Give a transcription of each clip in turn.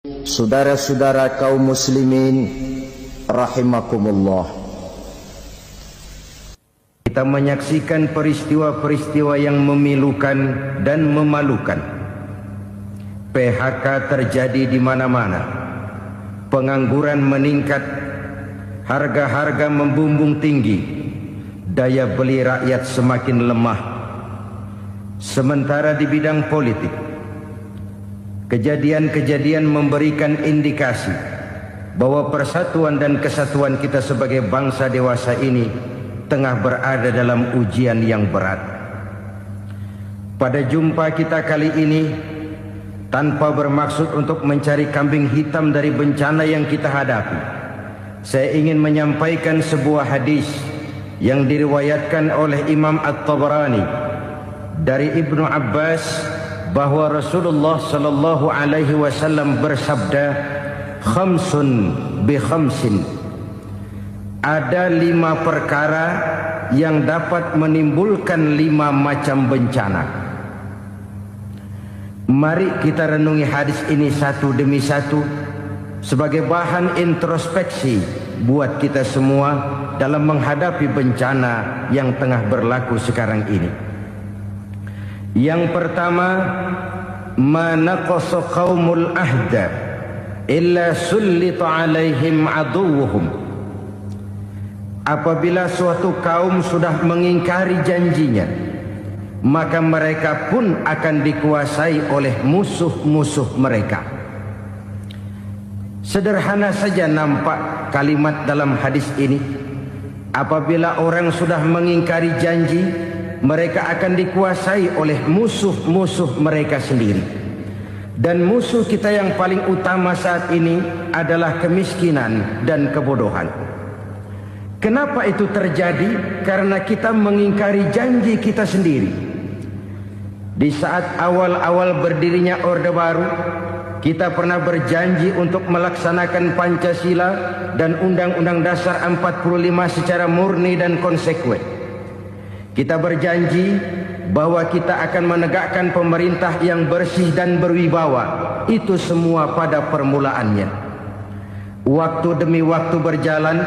Saudara-saudara kaum muslimin rahimakumullah, kita menyaksikan peristiwa-peristiwa yang memilukan dan memalukan. PHK terjadi di mana-mana, pengangguran meningkat, harga-harga membumbung tinggi, daya beli rakyat semakin lemah. Sementara di bidang politik, kejadian-kejadian memberikan indikasi bahwa persatuan dan kesatuan kita sebagai bangsa dewasa ini tengah berada dalam ujian yang berat. Pada jumpa kita kali ini, tanpa bermaksud untuk mencari kambing hitam dari bencana yang kita hadapi, saya ingin menyampaikan sebuah hadis yang diriwayatkan oleh Imam At-Tabarani dari Ibnu Abbas, bahwa Rasulullah sallallahu alaihi wasallam bersabda, khamsun bi khamsin, ada 5 perkara yang dapat menimbulkan 5 macam bencana. Mari kita renungi hadis ini satu demi satu sebagai bahan introspeksi buat kita semua dalam menghadapi bencana yang tengah berlaku sekarang ini. Yang pertama, ma naqasa qaumul ahda illa sullita alaihim aduwwuhum. Apabila suatu kaum sudah mengingkari janjinya, maka mereka pun akan dikuasai oleh musuh-musuh mereka. Sederhana saja nampak kalimat dalam hadis ini. Apabila orang sudah mengingkari janji, mereka akan dikuasai oleh musuh-musuh mereka sendiri. Dan musuh kita yang paling utama saat ini adalah kemiskinan dan kebodohan. Kenapa itu terjadi? Karena kita mengingkari janji kita sendiri. Di saat awal-awal berdirinya Orde Baru, kita pernah berjanji untuk melaksanakan Pancasila dan Undang-Undang Dasar 45 secara murni dan konsekuen. Kita berjanji bahwa kita akan menegakkan pemerintah yang bersih dan berwibawa. Itu semua pada permulaannya. Waktu demi waktu berjalan,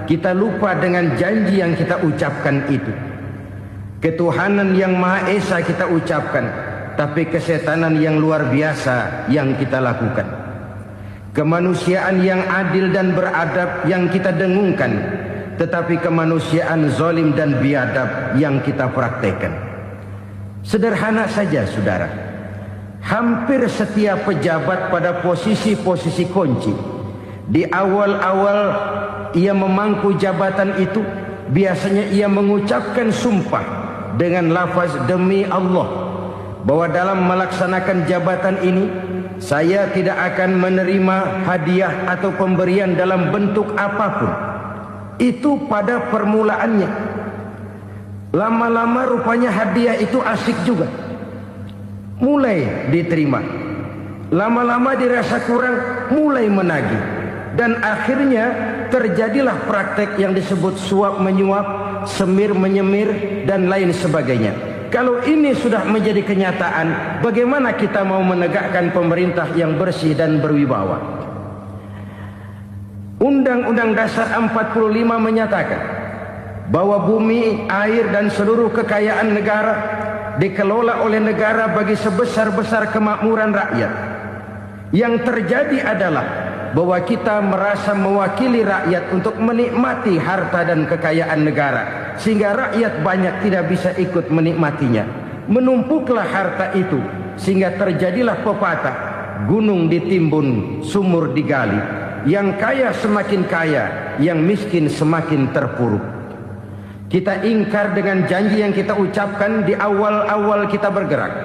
kita lupa dengan janji yang kita ucapkan itu. Ketuhanan yang Maha Esa kita ucapkan, tapi kesetanan yang luar biasa yang kita lakukan. Kemanusiaan yang adil dan beradab yang kita dengungkan, tetapi kemanusiaan zalim dan biadab yang kita praktekkan. Sederhana saja saudara, hampir setiap pejabat pada posisi-posisi kunci, di awal-awal ia memangku jabatan itu, biasanya ia mengucapkan sumpah dengan lafaz demi Allah, bahwa dalam melaksanakan jabatan ini saya tidak akan menerima hadiah atau pemberian dalam bentuk apapun. Itu pada permulaannya. Lama-lama rupanya hadiah itu asik juga, mulai diterima. Lama-lama dirasa kurang, mulai menagih. Dan akhirnya terjadilah praktek yang disebut suap menyuap, semir menyemir, dan lain sebagainya. Kalau ini sudah menjadi kenyataan, bagaimana kita mau menegakkan pemerintah yang bersih dan berwibawa? Undang-Undang Dasar 45 menyatakan bahwa bumi, air, dan seluruh kekayaan negara dikelola oleh negara bagi sebesar-besar kemakmuran rakyat. Yang terjadi adalah bahwa kita merasa mewakili rakyat untuk menikmati harta dan kekayaan negara, sehingga rakyat banyak tidak bisa ikut menikmatinya. Menumpuklah harta itu sehingga terjadilah pepatah, gunung ditimbun, sumur digali. Yang kaya semakin kaya, yang miskin semakin terpuruk. Kita ingkar dengan janji yang kita ucapkan di awal-awal kita bergerak.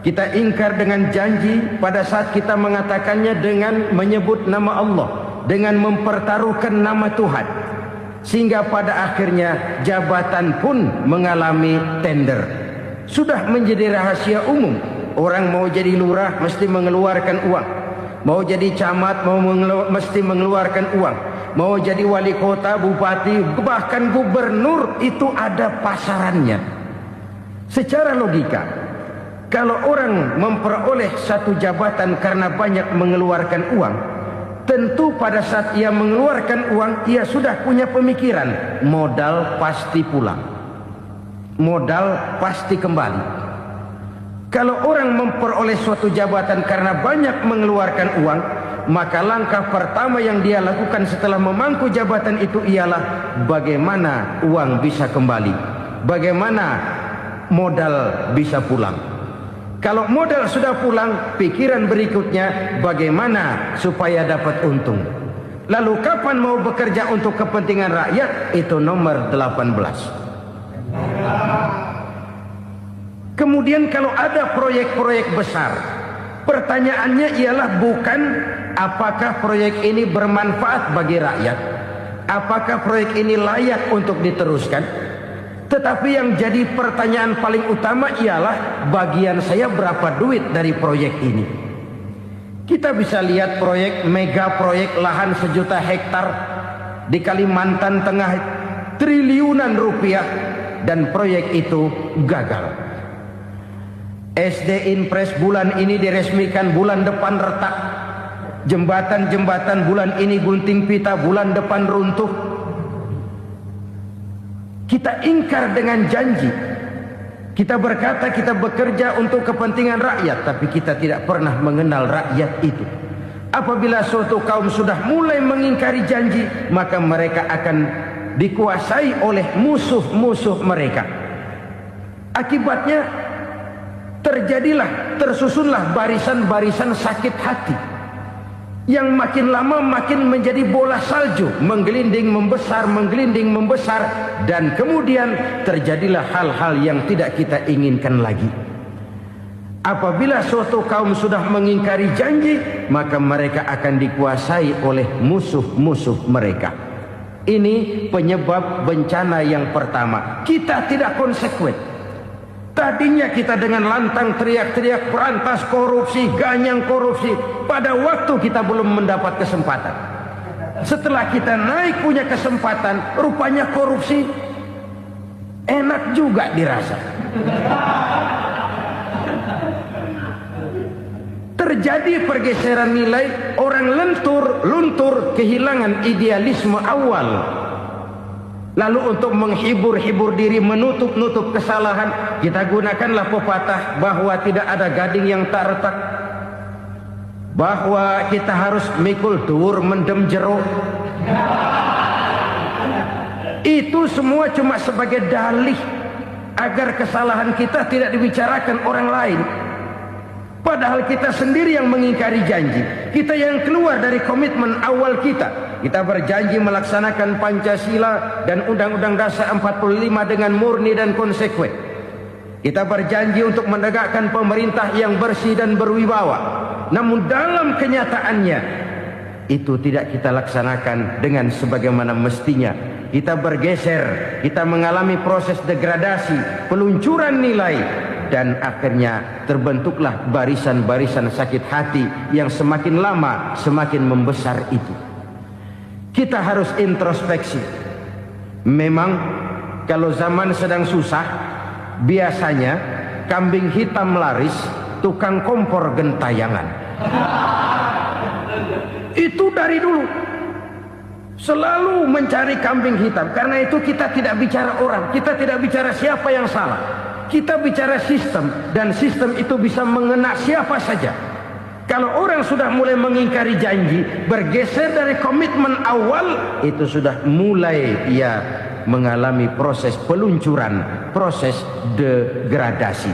Kita ingkar dengan janji pada saat kita mengatakannya dengan menyebut nama Allah, dengan mempertaruhkan nama Tuhan. Sehingga pada akhirnya jabatan pun mengalami tender. Sudah menjadi rahasia umum. Orang mau jadi lurah mesti mengeluarkan uang. Mau jadi camat mesti mengeluarkan uang. Mau jadi wali kota, bupati, bahkan gubernur, itu ada pasarannya. Secara logika, Kalau orang memperoleh satu jabatan karena banyak mengeluarkan uang, tentu pada saat ia mengeluarkan uang, ia sudah punya pemikiran, modal pasti pulang, modal pasti kembali. Kalau orang memperoleh suatu jabatan karena banyak mengeluarkan uang, maka langkah pertama yang dia lakukan setelah memangku jabatan itu ialah bagaimana uang bisa kembali, bagaimana modal bisa pulang. Kalau modal sudah pulang, pikiran berikutnya bagaimana supaya dapat untung. Lalu kapan mau bekerja untuk kepentingan rakyat? Itu nomor 18. Kemudian kalau ada proyek-proyek besar, pertanyaannya ialah bukan apakah proyek ini bermanfaat bagi rakyat, apakah proyek ini layak untuk diteruskan, tetapi yang jadi pertanyaan paling utama ialah bagian saya berapa duit dari proyek ini. Kita bisa lihat proyek, mega proyek lahan 1 juta hektar di Kalimantan Tengah, triliunan rupiah, dan proyek itu gagal. SD Impres bulan ini diresmikan, bulan depan retak. Jembatan-jembatan bulan ini gunting pita, bulan depan runtuh. Kita ingkar dengan janji. Kita berkata kita bekerja untuk kepentingan rakyat, tapi kita tidak pernah mengenal rakyat itu. Apabila suatu kaum sudah mulai mengingkari janji, maka mereka akan dikuasai oleh musuh-musuh mereka. Akibatnya tersusunlah barisan-barisan sakit hati, yang makin lama makin menjadi bola salju, menggelinding membesar, dan kemudian terjadilah hal-hal yang tidak kita inginkan lagi. Apabila suatu kaum sudah mengingkari janji, maka mereka akan dikuasai oleh musuh-musuh mereka. Ini penyebab bencana yang pertama. Kita tidak konsekuen. Tadinya kita dengan lantang teriak-teriak berantas korupsi, ganyang korupsi. Pada waktu kita belum mendapat kesempatan. Setelah kita naik punya kesempatan, rupanya korupsi enak juga dirasa. Terjadi pergeseran nilai, orang luntur, kehilangan idealisme awal. Lalu untuk menghibur diri, menutup kesalahan, kita gunakanlah pepatah bahwa tidak ada gading yang tak retak, bahwa kita harus mikul dur mendem jeruk. Itu semua cuma sebagai dalih agar kesalahan kita tidak dibicarakan orang lain. Padahal kita sendiri yang mengingkari janji. Kita yang keluar dari komitmen awal kita. Kita berjanji melaksanakan Pancasila dan Undang-Undang Dasar 45 dengan murni dan konsekuen. Kita berjanji untuk menegakkan pemerintah yang bersih dan berwibawa. Namun dalam kenyataannya itu tidak kita laksanakan dengan sebagaimana mestinya. Kita bergeser, kita mengalami proses degradasi, peluncuran nilai, dan akhirnya terbentuklah barisan-barisan sakit hati yang semakin lama semakin membesar itu. Kita harus introspeksi. Memang kalau zaman sedang susah, biasanya kambing hitam laris, tukang kompor gentayangan. Itu dari dulu selalu mencari kambing hitam. Karena itu kita tidak bicara orang, kita tidak bicara siapa yang salah, kita bicara sistem. Dan sistem itu bisa mengena siapa saja. Kalau orang sudah mulai mengingkari janji, bergeser dari komitmen awal, itu sudah mulai ia mengalami proses peluncuran, proses degradasi.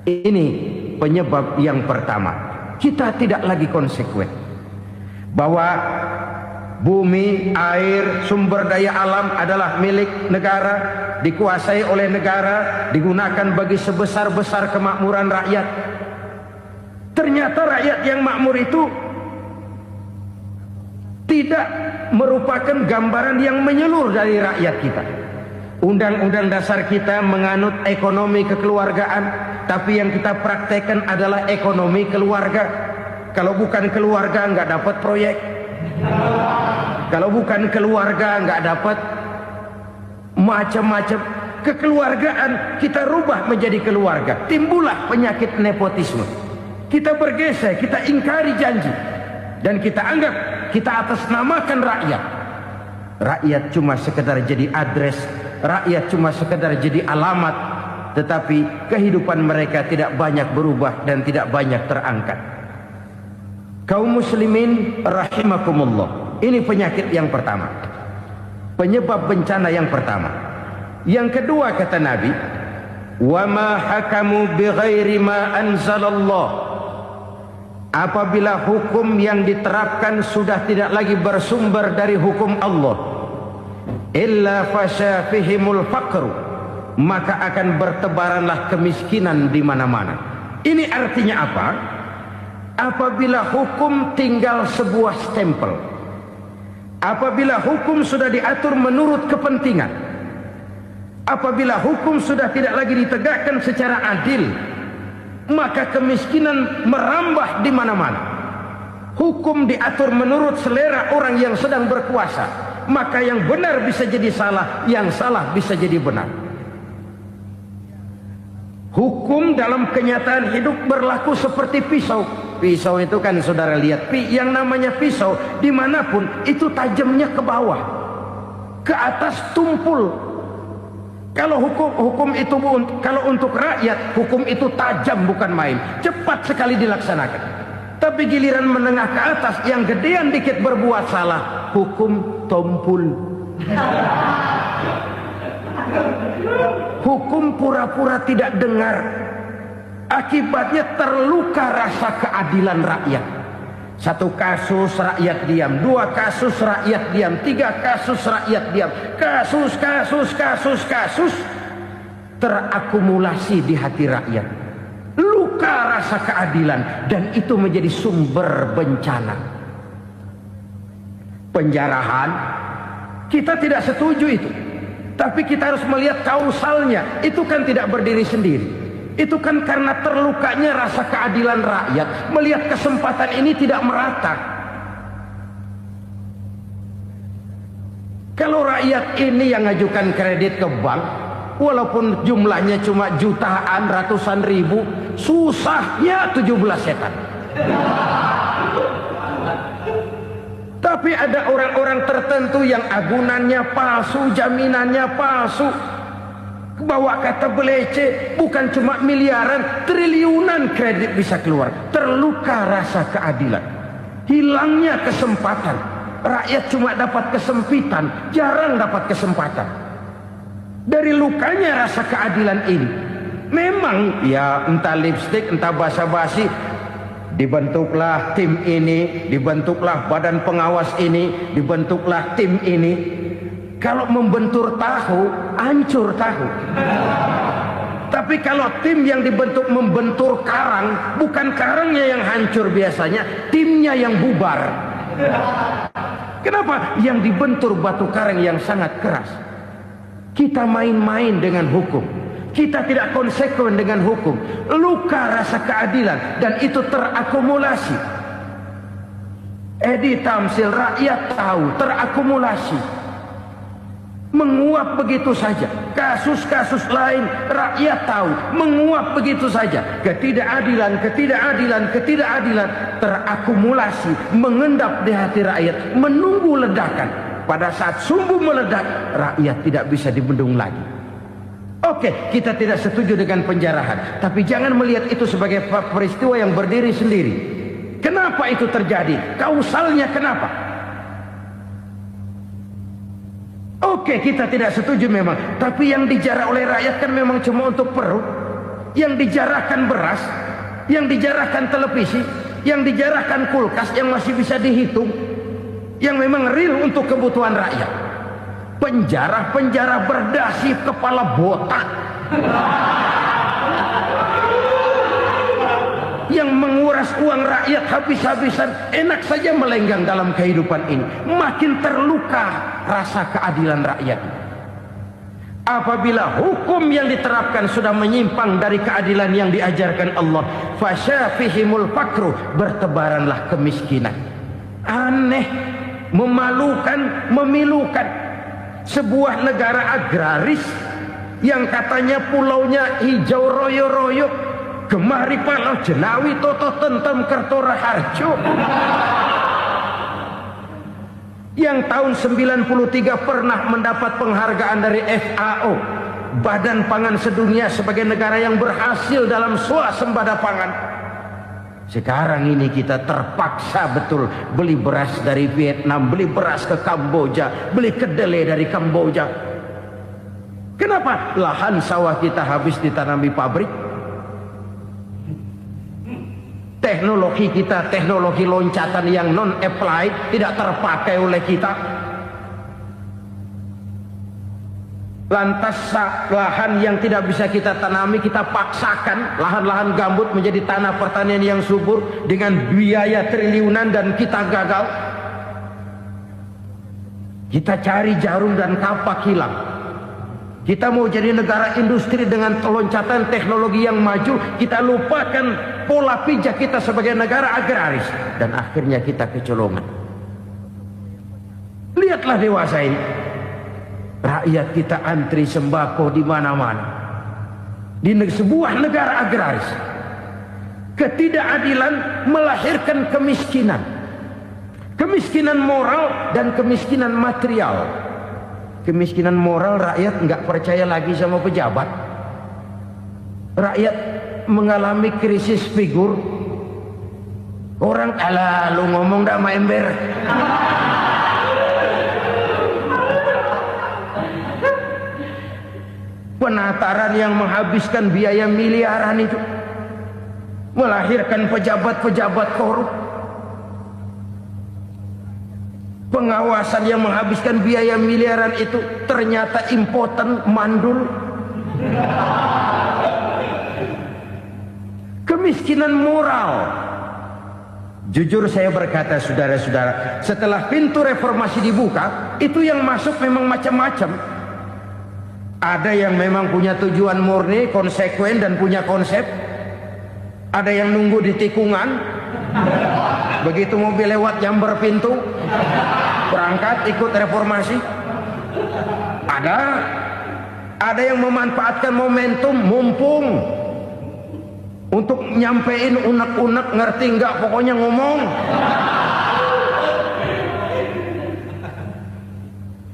Ini penyebab yang pertama. Kita tidak lagi konsekuen bahwa bumi, air, sumber daya alam adalah milik negara, dikuasai oleh negara, digunakan bagi sebesar-besar kemakmuran rakyat. Ternyata rakyat yang makmur itu tidak merupakan gambaran yang menyeluruh dari rakyat kita. Undang-undang dasar kita menganut ekonomi kekeluargaan, tapi yang kita praktekkan adalah ekonomi keluarga. Kalau bukan keluarga nggak dapat proyek. Kalau bukan keluarga nggak dapat macam-macam. kekeluargaan kita rubah menjadi keluarga. Timbullah penyakit nepotisme. Kita bergeser, kita ingkari janji, dan kita anggap kita atasnamakan rakyat. Rakyat cuma sekedar jadi address, rakyat cuma sekedar jadi alamat, tetapi kehidupan mereka tidak banyak berubah dan tidak banyak terangkat. Kaum muslimin rahimakumullah, ini penyakit yang pertama, penyebab bencana yang pertama. Yang kedua kata Nabi, wa ma hakamu bighairi ma anzalallah. Apabila hukum yang diterapkan sudah tidak lagi bersumber dari hukum Allah, illa fasha fihimul faqru, maka akan bertebaranlah kemiskinan di mana-mana. Ini artinya apa? Apabila hukum tinggal sebuah stempel, apabila hukum sudah diatur menurut kepentingan, apabila hukum sudah tidak lagi ditegakkan secara adil, maka kemiskinan merambah di mana-mana. Hukum diatur menurut selera orang yang sedang berkuasa, maka yang benar bisa jadi salah, yang salah bisa jadi benar. Hukum dalam kenyataan hidup berlaku seperti pisau. Pisau itu kan saudara lihat, yang namanya pisau dimanapun itu tajamnya ke bawah, ke atas tumpul. Kalau hukum itu, kalau untuk rakyat, hukum itu tajam bukan main, cepat sekali dilaksanakan. Tapi giliran menengah ke atas, yang gedean dikit berbuat salah, hukum tumpul. Hukum pura-pura tidak dengar. Akibatnya terluka rasa keadilan rakyat. Satu kasus rakyat diam, dua kasus rakyat diam, tiga kasus rakyat diam, kasus terakumulasi di hati rakyat. Luka rasa keadilan, dan itu menjadi sumber bencana. Penjarahan, kita tidak setuju itu, tapi kita harus melihat kausalnya. Itu kan tidak berdiri sendiri. Itu kan karena terlukanya rasa keadilan rakyat, melihat kesempatan ini tidak merata. Kalau rakyat ini yang ngajukan kredit ke bank, walaupun jumlahnya cuma jutaan, ratusan ribu, susahnya 17 setan. Tapi ada orang-orang tertentu yang agunannya palsu, jaminannya palsu, bawa kata belece, bukan cuma miliaran, triliunan kredit bisa keluar. Terluka rasa keadilan, hilangnya kesempatan. Rakyat cuma dapat kesempitan, jarang dapat kesempatan. Dari lukanya rasa keadilan ini, memang ya entah lipstik, entah basa-basi, dibentuklah tim ini, dibentuklah badan pengawas ini, dibentuklah tim ini. Kalau membentur tahu, hancur tahu. Tapi kalau tim yang dibentuk membentur karang, bukan karangnya yang hancur biasanya, timnya yang bubar. Kenapa? Yang dibentur batu karang yang sangat keras. Kita main-main dengan hukum, kita tidak konsekuen dengan hukum. Luka rasa keadilan, dan itu terakumulasi. Edi Tamsil, rakyat tahu, terakumulasi, menguap begitu saja. Kasus-kasus lain rakyat tahu, menguap begitu saja. Ketidakadilan terakumulasi, mengendap di hati rakyat, menunggu ledakan. Pada saat sumbu meledak, rakyat tidak bisa dibendung lagi. Oke, kita tidak setuju dengan penjarahan, tapi jangan melihat itu sebagai peristiwa yang berdiri sendiri. Kenapa itu terjadi? Kausalnya kenapa? Oke, kita tidak setuju memang, tapi yang dijarah oleh rakyat kan memang cuma untuk perut. Yang dijarahkan beras, yang dijarahkan televisi, yang dijarahkan kulkas yang masih bisa dihitung, yang memang real untuk kebutuhan rakyat. Penjara-penjara berdasi kepala botak yang menguras uang rakyat habis-habisan, enak saja melenggang dalam kehidupan ini. Makin terluka rasa keadilan rakyat. Apabila hukum yang diterapkan sudah menyimpang dari keadilan yang diajarkan Allah, fasyafihimul fakru, bertebaranlah kemiskinan. Aneh, memalukan, memilukan. Sebuah negara agraris yang katanya pulaunya hijau royo-royo, gemari palau jenawi toto tentem kertora harjo, yang tahun 93 pernah mendapat penghargaan dari FAO, Badan Pangan Sedunia, sebagai negara yang berhasil dalam swasembada pangan. Sekarang ini kita terpaksa betul beli beras dari Vietnam, beli beras ke Kamboja, beli kedelai dari Kamboja. Kenapa? Lahan sawah kita habis ditanami pabrik. Teknologi kita, teknologi loncatan yang non-applied, tidak terpakai oleh kita. Lantas lahan yang tidak bisa kita tanami, kita paksakan lahan-lahan gambut menjadi tanah pertanian yang subur dengan biaya triliunan, dan kita gagal. Kita cari jarum dan kapak hilang. Kita mau jadi negara industri dengan loncatan teknologi yang maju, kita lupakan pola pijak kita sebagai negara agraris, dan akhirnya kita kecolongan. Lihatlah dewasa ini, rakyat kita antri sembako di mana-mana. Di sebuah negara agraris, ketidakadilan melahirkan kemiskinan, kemiskinan moral dan kemiskinan material. Kemiskinan moral, rakyat nggak percaya lagi sama pejabat. Rakyat mengalami krisis figur. Orang alah lu ngomong dah sama ember. Penataran yang menghabiskan biaya miliaran itu melahirkan pejabat-pejabat korup. Pengawasan yang menghabiskan biaya miliaran itu ternyata impoten, mandul. Kemiskinan moral. Jujur saya berkata, saudara-saudara, setelah pintu reformasi dibuka, itu yang masuk memang macam-macam. Ada yang memang punya tujuan murni, konsekuen dan punya konsep. Ada yang nunggu di tikungan, begitu mobil lewat nyamber pintu, berangkat ikut reformasi. Ada yang memanfaatkan momentum, mumpung, untuk nyampein unek-unek, ngerti nggak, pokoknya ngomong.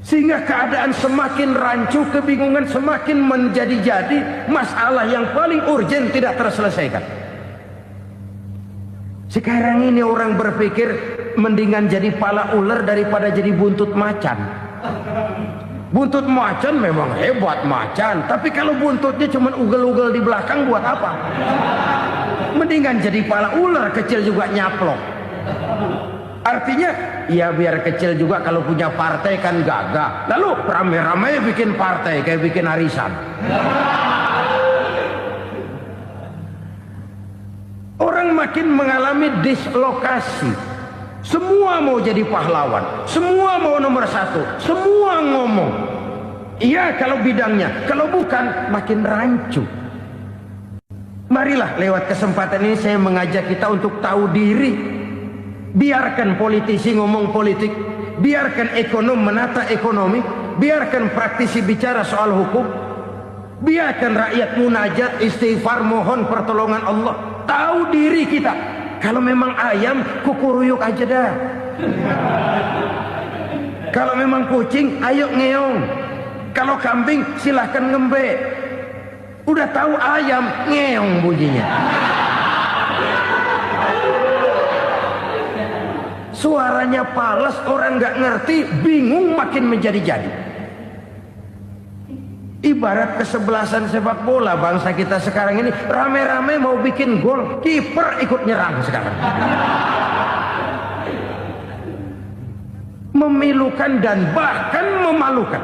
Sehingga keadaan semakin rancu, kebingungan semakin menjadi-jadi, masalah yang paling urgen tidak terselesaikan. Sekarang ini orang berpikir mendingan jadi pala ular daripada jadi buntut macan. Buntut macan memang hebat macan, tapi kalau buntutnya cuma ugel-ugel di belakang buat apa? Mendingan jadi pala ular, kecil juga nyaplok. Artinya ya biar kecil juga kalau punya partai kan gagah. Lalu rame-rame bikin partai kayak bikin arisan. Orang makin mengalami dislokasi. Semua mau jadi pahlawan, semua mau nomor satu, semua ngomong. Iya kalau bidangnya, kalau bukan makin rancu. Marilah lewat kesempatan ini saya mengajak kita untuk tahu diri. Biarkan politisi ngomong politik, biarkan ekonom menata ekonomi, biarkan praktisi bicara soal hukum, biarkan rakyat munajat, istighfar, mohon pertolongan Allah. Tahu diri kita. Kalau memang ayam, kukuruyuk aja dah. Kalau memang kucing, ayo ngeong. Kalau kambing, silahkan ngembe. Udah tahu ayam, ngeong bunyinya. Suaranya palas, orang nggak ngerti, bingung, makin menjadi-jadi. Ibarat kesebelasan sepak bola bangsa kita sekarang ini, rame-rame mau bikin gol, kiper ikut nyerang sekarang. Memilukan dan bahkan memalukan.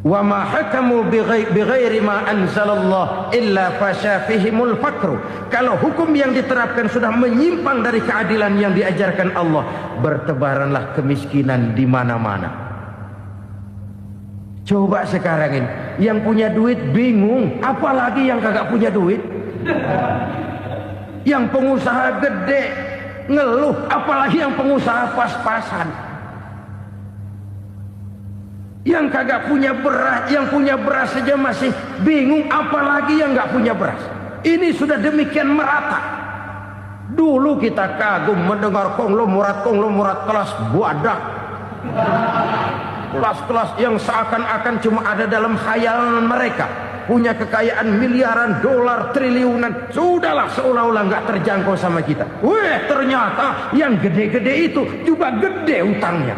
Wa ma hakamu bighairi ma anzalallah illa fasyafihimul fakru. Kalau hukum yang diterapkan sudah menyimpang dari keadilan yang diajarkan Allah, bertebaranlah kemiskinan di mana-mana. Coba sekarang ini, yang punya duit bingung, apalagi yang kagak punya duit. Yang pengusaha gede ngeluh, apalagi yang pengusaha pas-pasan. Yang kagak punya beras, yang punya beras saja masih bingung, apalagi yang nggak punya beras. Ini sudah demikian merata. Dulu kita kagum mendengar konglomerat kelas buadak, kelas-kelas yang seakan-akan cuma ada dalam khayalan mereka, punya kekayaan miliaran dolar, triliunan. Sudahlah, seolah-olah nggak terjangkau sama kita. Weh, ternyata yang gede-gede itu juga gede utangnya.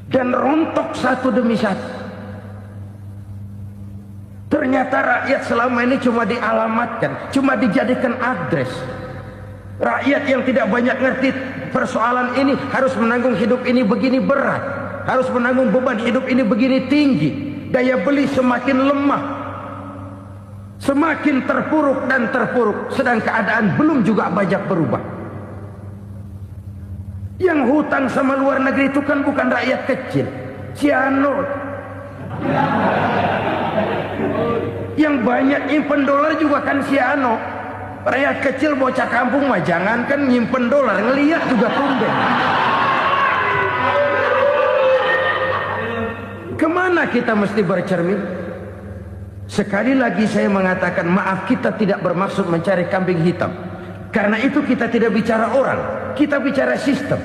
Dan rontok satu demi satu. Ternyata rakyat selama ini cuma dialamatkan, cuma dijadikan address. Rakyat yang tidak banyak ngerti persoalan ini harus menanggung hidup ini begini berat, harus menanggung beban hidup ini begini tinggi. Daya beli semakin lemah, semakin terpuruk dan terpuruk, sedang keadaan belum juga banyak berubah. Yang hutang sama luar negeri itu kan bukan rakyat kecil, Ciano. Yang banyak nyimpen dolar juga kan Ciano. Rakyat kecil bocah kampung mah jangankan nyimpen dolar, ngelihat juga tumben. Kemana kita mesti bercermin? Sekali lagi saya mengatakan, maaf, kita tidak bermaksud mencari kambing hitam. Karena itu kita tidak bicara orang, kita bicara sistem,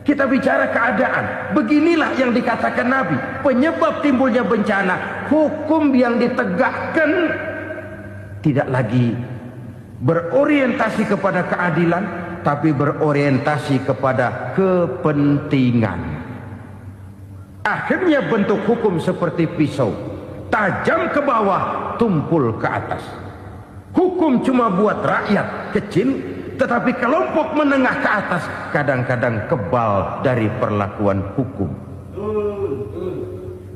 kita bicara keadaan. Beginilah yang dikatakan Nabi, penyebab timbulnya bencana, hukum yang ditegakkan tidak lagi berorientasi kepada keadilan, tapi berorientasi kepada kepentingan. Akhirnya bentuk hukum seperti pisau, tajam ke bawah, tumpul ke atas. Hukum cuma buat rakyat kecil, tetapi kelompok menengah ke atas kadang-kadang kebal dari perlakuan hukum.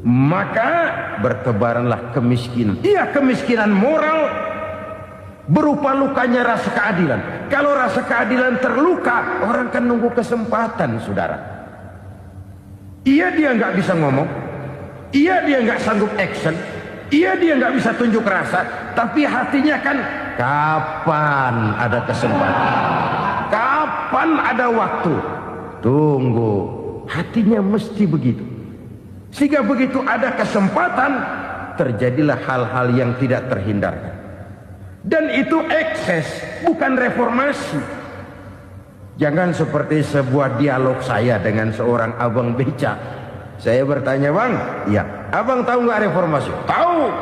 Maka bertebaranlah kemiskinan. Iya, kemiskinan moral berupa lukanya rasa keadilan. Kalau rasa keadilan terluka, orang kan nunggu kesempatan, saudara. Iya, dia nggak bisa ngomong. Iya, dia nggak sanggup action. Iya, dia nggak bisa tunjuk rasa, tapi hatinya kan, kapan ada kesempatan, kapan ada waktu, tunggu. Hatinya mesti begitu. Sehingga begitu ada kesempatan, terjadilah hal-hal yang tidak terhindarkan. Dan itu ekses, bukan reformasi. Jangan seperti sebuah dialog saya dengan seorang abang beca. Saya bertanya, bang, iya, abang tahu nggak reformasi? Tahu.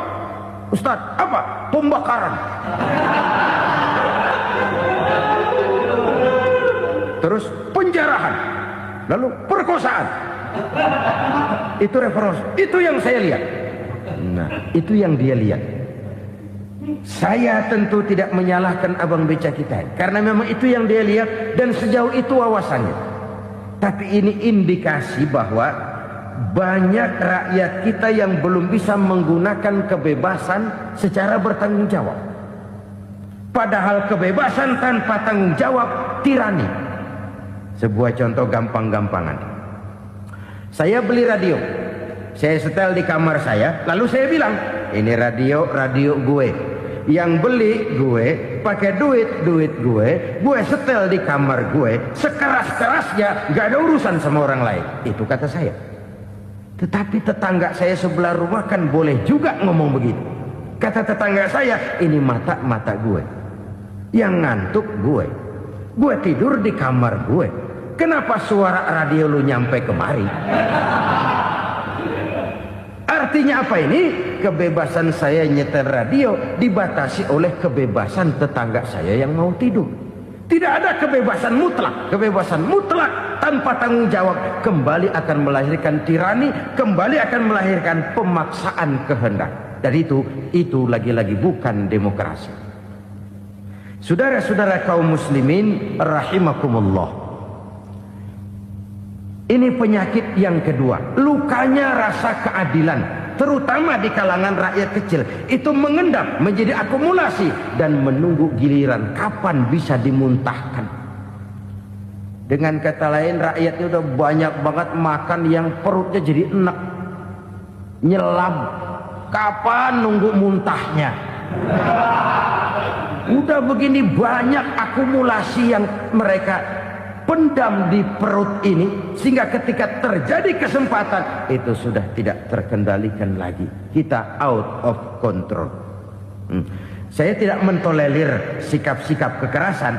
Ustadz, apa? Pembakaran. Terus penjarahan. Lalu perkosaan. Itu reformasi. Itu yang saya lihat. Nah, itu yang dia lihat. Saya tentu tidak menyalahkan abang beca kita, karena memang itu yang dia lihat dan sejauh itu wawasannya. Tapi ini indikasi bahwa banyak rakyat kita yang belum bisa menggunakan kebebasan secara bertanggung jawab. Padahal kebebasan tanpa tanggung jawab tirani. Sebuah contoh gampang-gampangan. Saya beli radio, saya setel di kamar saya, lalu saya bilang, ini radio gue. Yang beli gue, pakai duit gue setel di kamar gue, sekeras-kerasnya, gak ada urusan sama orang lain. Itu kata saya. Tetapi tetangga saya sebelah rumah kan boleh juga ngomong begitu. Kata tetangga saya, ini mata gue, yang ngantuk gue tidur di kamar gue. Kenapa suara radio lu nyampe kemari? Artinya apa ini? Kebebasan saya nyetel radio dibatasi oleh kebebasan tetangga saya yang mau tidur. Tidak ada kebebasan mutlak. Kebebasan mutlak tanpa tanggung jawab kembali akan melahirkan tirani, kembali akan melahirkan pemaksaan kehendak. Dan itu lagi-lagi bukan demokrasi. Saudara-saudara kaum muslimin rahimakumullah. Ini penyakit yang kedua, lukanya rasa keadilan, terutama di kalangan rakyat kecil. Itu mengendap menjadi akumulasi dan menunggu giliran kapan bisa dimuntahkan. Dengan kata lain, rakyatnya udah banyak banget makan yang perutnya jadi enek, nyelam. Kapan nunggu muntahnya? Udah begini banyak akumulasi yang mereka pendam di perut ini, sehingga ketika terjadi kesempatan itu sudah tidak terkendalikan lagi. Kita out of control. Saya tidak mentolerir sikap-sikap kekerasan.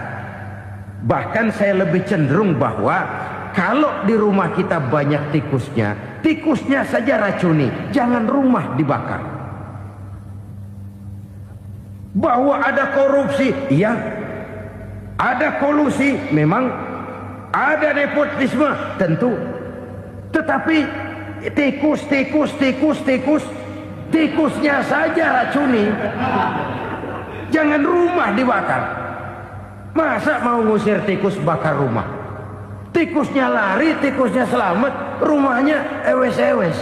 Bahkan saya lebih cenderung bahwa kalau di rumah kita banyak tikusnya, tikusnya saja racuni, jangan rumah dibakar. Bahwa ada korupsi, iya. Ada kolusi, memang. Ada nepotisme, tentu. Tetapi tikusnya saja racuni. Jangan rumah dibakar. Masa mau ngusir tikus bakar rumah? Tikusnya lari, tikusnya selamat, rumahnya ewes-ewes.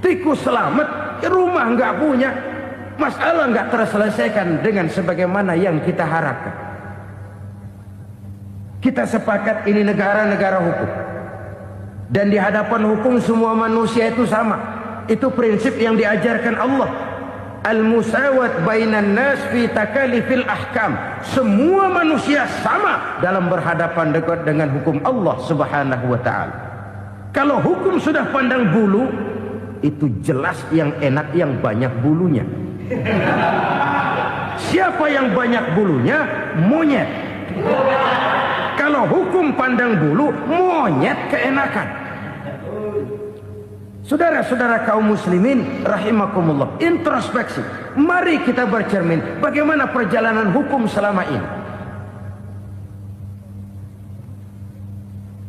Tikus selamat, rumah nggak punya. Masalah nggak terselesaikan dengan sebagaimana yang kita harapkan. Kita sepakat ini negara hukum. Dan di hadapan hukum semua manusia itu sama. Itu prinsip yang diajarkan Allah. Al-musawat bainan nas fi takalifil ahkam. Semua manusia sama dalam berhadapan dekat dengan hukum Allah Subhanahu wa taala. Kalau hukum sudah pandang bulu, itu jelas yang enak yang banyak bulunya. Siapa yang banyak bulunya? Monyet. Kalau hukum pandang bulu, monyet keenakan. Saudara-saudara kaum muslimin rahimakumullah, introspeksi. Mari kita bercermin bagaimana perjalanan hukum selama ini.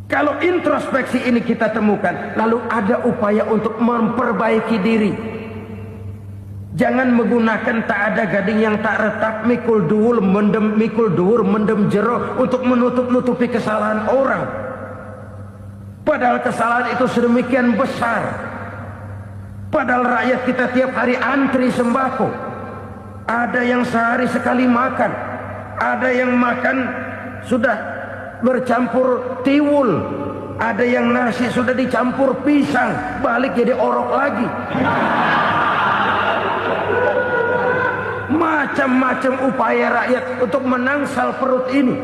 Kalau introspeksi ini kita temukan, lalu ada upaya untuk memperbaiki diri. Jangan menggunakan tak ada gading yang tak retak, mikul duwur mendem jero untuk menutup-nutupi kesalahan orang. Padahal kesalahan itu sedemikian besar. Padahal rakyat kita tiap hari antri sembako. Ada yang sehari sekali makan. Ada yang makan sudah bercampur tiwul. Ada yang nasi sudah dicampur pisang, balik jadi orok lagi. Macam-macam upaya rakyat untuk menangsal perut ini.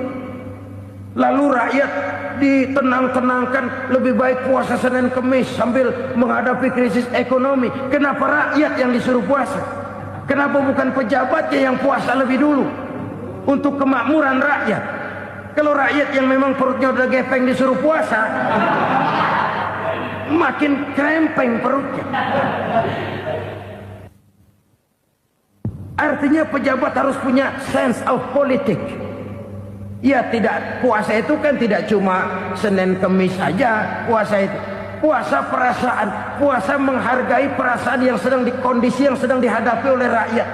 Lalu rakyat ditenang-tenangkan, lebih baik puasa Senin Kemis sambil menghadapi krisis ekonomi. Kenapa rakyat yang disuruh puasa? Kenapa bukan pejabatnya yang puasa lebih dulu untuk kemakmuran rakyat? Kalau rakyat yang memang perutnya udah gepeng disuruh puasa, makin krempeng perutnya. Artinya pejabat harus punya sense of politik. Ya, tidak, puasa itu kan tidak cuma Senin Kemis saja. Puasa itu puasa perasaan, puasa menghargai perasaan yang sedang kondisi yang sedang dihadapi oleh rakyat.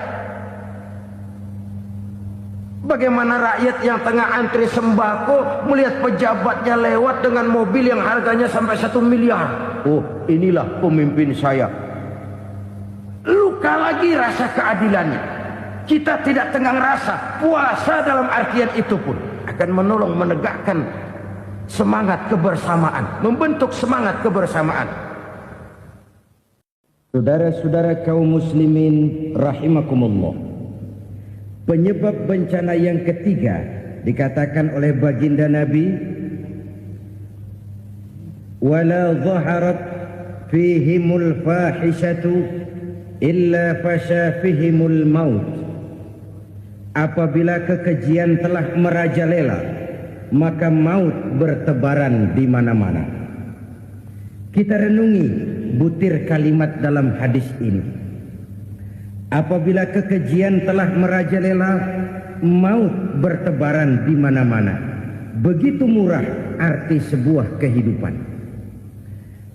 Bagaimana rakyat yang tengah antri sembako melihat pejabatnya lewat dengan mobil yang harganya sampai 1 miliar. Oh, inilah pemimpin saya. Luka lagi rasa keadilannya. Kita tidak tenggang rasa. Puasa dalam artian itu pun akan menolong menegakkan semangat kebersamaan, membentuk semangat kebersamaan. Saudara-saudara kaum muslimin rahimakumullah, penyebab bencana yang ketiga dikatakan oleh baginda Nabi, wala dhaharat fihimul fahishatu illa fasha fihimul maut. Apabila kekejian telah merajalela, maka maut bertebaran di mana-mana. Kita renungi butir kalimat dalam hadis ini. Apabila kekejian telah merajalela, maut bertebaran di mana-mana. Begitu murah arti sebuah kehidupan.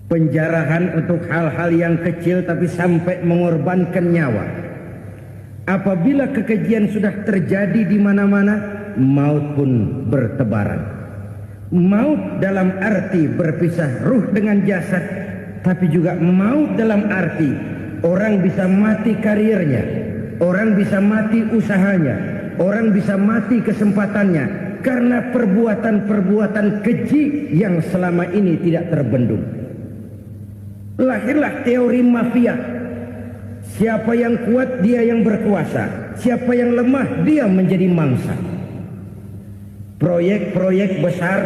Penjarahan untuk hal-hal yang kecil tapi sampai mengorbankan nyawa. Apabila kekejian sudah terjadi di mana-mana, maut pun bertebaran. Maut dalam arti berpisah ruh dengan jasad, tapi juga maut dalam arti orang bisa mati karirnya, orang bisa mati usahanya, orang bisa mati kesempatannya karena perbuatan-perbuatan keji yang selama ini tidak terbendung. Lahirlah teori mafia. Siapa yang kuat dia yang berkuasa. siapa yang lemah dia menjadi mangsa. Proyek-proyek besar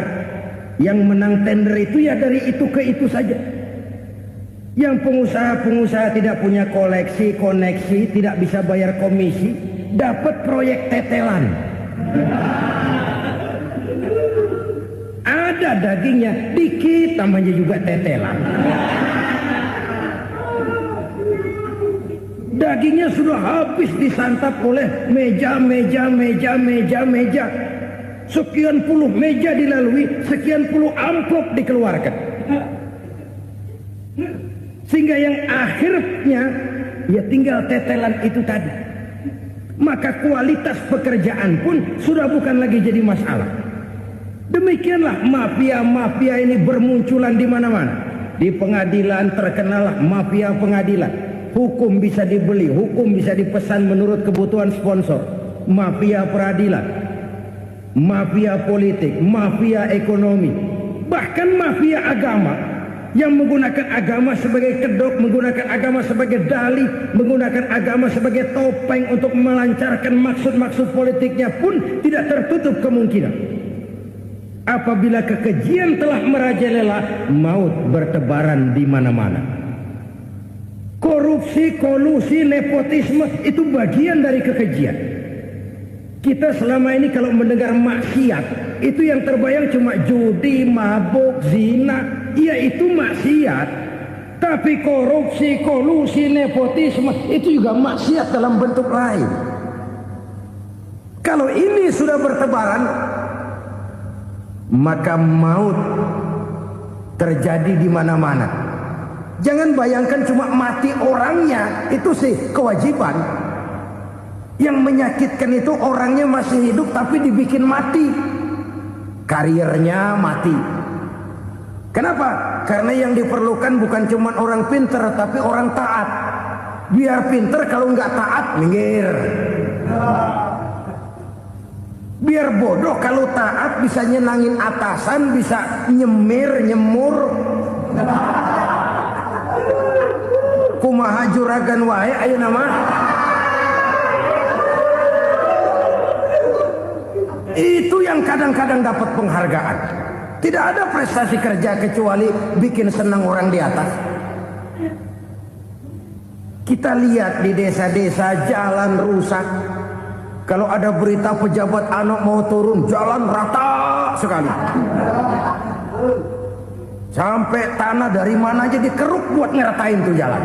yang menang tender itu ya dari itu ke itu saja. Yang pengusaha-pengusaha tidak punya koleksi, koneksi, tidak bisa bayar komisi, dapat proyek tetelan. Ada dagingnya, dikit namanya juga tetelan. Dagingnya sudah habis disantap oleh meja. Sekian puluh meja dilalui, sekian puluh amplop dikeluarkan. Sehingga yang akhirnya ya tinggal tetelan itu tadi. Maka kualitas pekerjaan pun sudah bukan lagi jadi masalah. Demikianlah mafia-mafia ini bermunculan di mana-mana. Di pengadilan terkenallah mafia pengadilan. Hukum bisa dibeli, hukum bisa dipesan menurut kebutuhan sponsor. Mafia peradilan, mafia politik, mafia ekonomi, bahkan mafia agama yang menggunakan agama sebagai kedok, menggunakan agama sebagai dalih, menggunakan agama sebagai topeng untuk melancarkan maksud-maksud politiknya pun tidak tertutup kemungkinan. Apabila kekejian telah merajalela, maut bertebaran di mana-mana. Korupsi, kolusi, nepotisme itu bagian dari kekejian. Kita selama ini kalau mendengar maksiat, itu yang terbayang cuma judi, mabuk, zina. Ya itu maksiat. Tapi korupsi, kolusi, nepotisme itu juga maksiat dalam bentuk lain. Kalau ini sudah bertebaran, maka maut terjadi di mana-mana. Jangan bayangkan cuma mati orangnya, itu sih kewajiban. Yang menyakitkan itu orangnya masih hidup tapi dibikin mati. Karirnya mati. Kenapa? Karena yang diperlukan bukan cuma orang pinter tapi orang taat. Biar pinter, kalau nggak taat minggir. Biar bodoh, kalau taat bisa nyenangin atasan, bisa nyemur. Kumaha juragan wae ayeuna nama. Itu yang kadang-kadang dapat penghargaan. Tidak ada prestasi kerja kecuali bikin senang orang di atas. Kita lihat di desa-desa jalan rusak. Kalau ada berita pejabat anak mau turun, jalan rata sekali. Sampai tanah dari mana aja dikeruk buat ngeratain tuh jalan.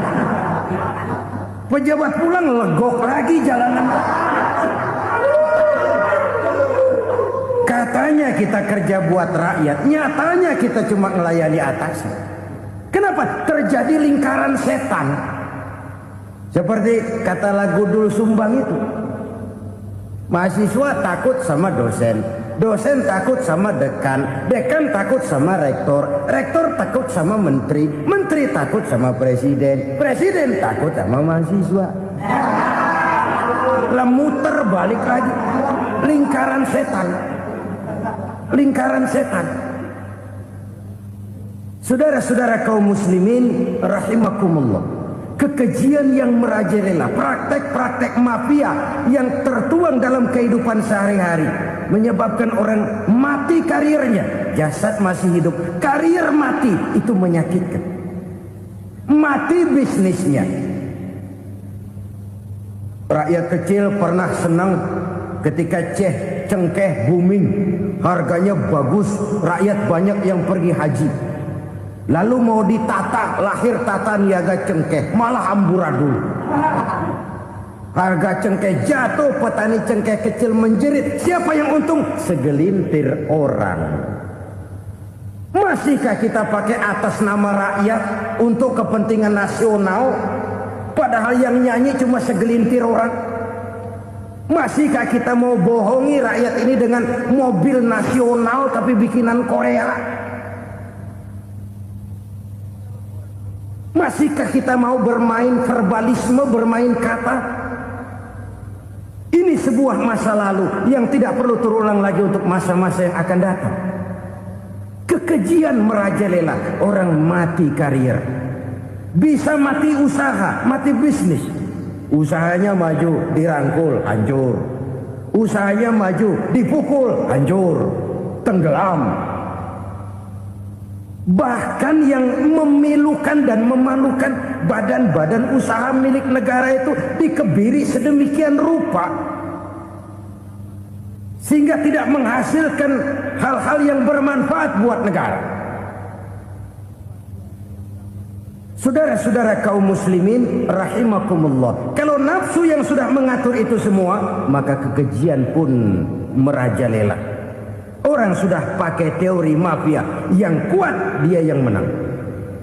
Pejabat pulang legok lagi jalanan. Katanya kita kerja buat rakyat, nyatanya kita cuma melayani atas. Kenapa? Terjadi lingkaran setan. Seperti kata lagu Dul Sumbang itu. Mahasiswa takut sama dosen, dosen takut sama dekan, dekan takut sama rektor, rektor takut sama menteri, menteri takut sama presiden, presiden takut sama mahasiswa. Lah muter balik lagi. Lingkaran setan. Lingkaran setan. Saudara-saudara kaum muslimin rahimakumullah. Kekejian yang merajalela, praktek-praktek mafia yang tertuang dalam kehidupan sehari-hari menyebabkan orang mati karirnya, jasad masih hidup, karir mati, itu menyakitkan. Mati bisnisnya. Rakyat kecil pernah senang ketika cengkeh booming, harganya bagus, rakyat banyak yang pergi haji. Lalu mau ditata, lahir tata niaga cengkeh, malah amburadul. Harga cengkeh jatuh, petani cengkeh kecil menjerit. Siapa yang untung? Segelintir orang. Masihkah kita pakai atas nama rakyat untuk kepentingan nasional, padahal yang nyanyi cuma segelintir orang? Masihkah kita mau bohongi rakyat ini dengan mobil nasional tapi bikinan Korea? Masihkah kita mau bermain verbalisme, bermain kata? Ini sebuah masa lalu yang tidak perlu terulang lagi untuk masa-masa yang akan datang. Kekejian merajalela, orang mati karir. Bisa mati usaha, mati bisnis. Usahanya maju, dirangkul, hancur. Usahanya maju, dipukul, hancur, tenggelam. Bahkan yang memilukan dan memalukan badan-badan usaha milik negara itu dikebiri sedemikian rupa sehingga tidak menghasilkan hal-hal yang bermanfaat buat negara. Saudara-saudara kaum muslimin rahimakumullah, kalau nafsu yang sudah mengatur itu semua, maka kekejian pun merajalela. Orang sudah pakai teori mafia, yang kuat dia yang menang,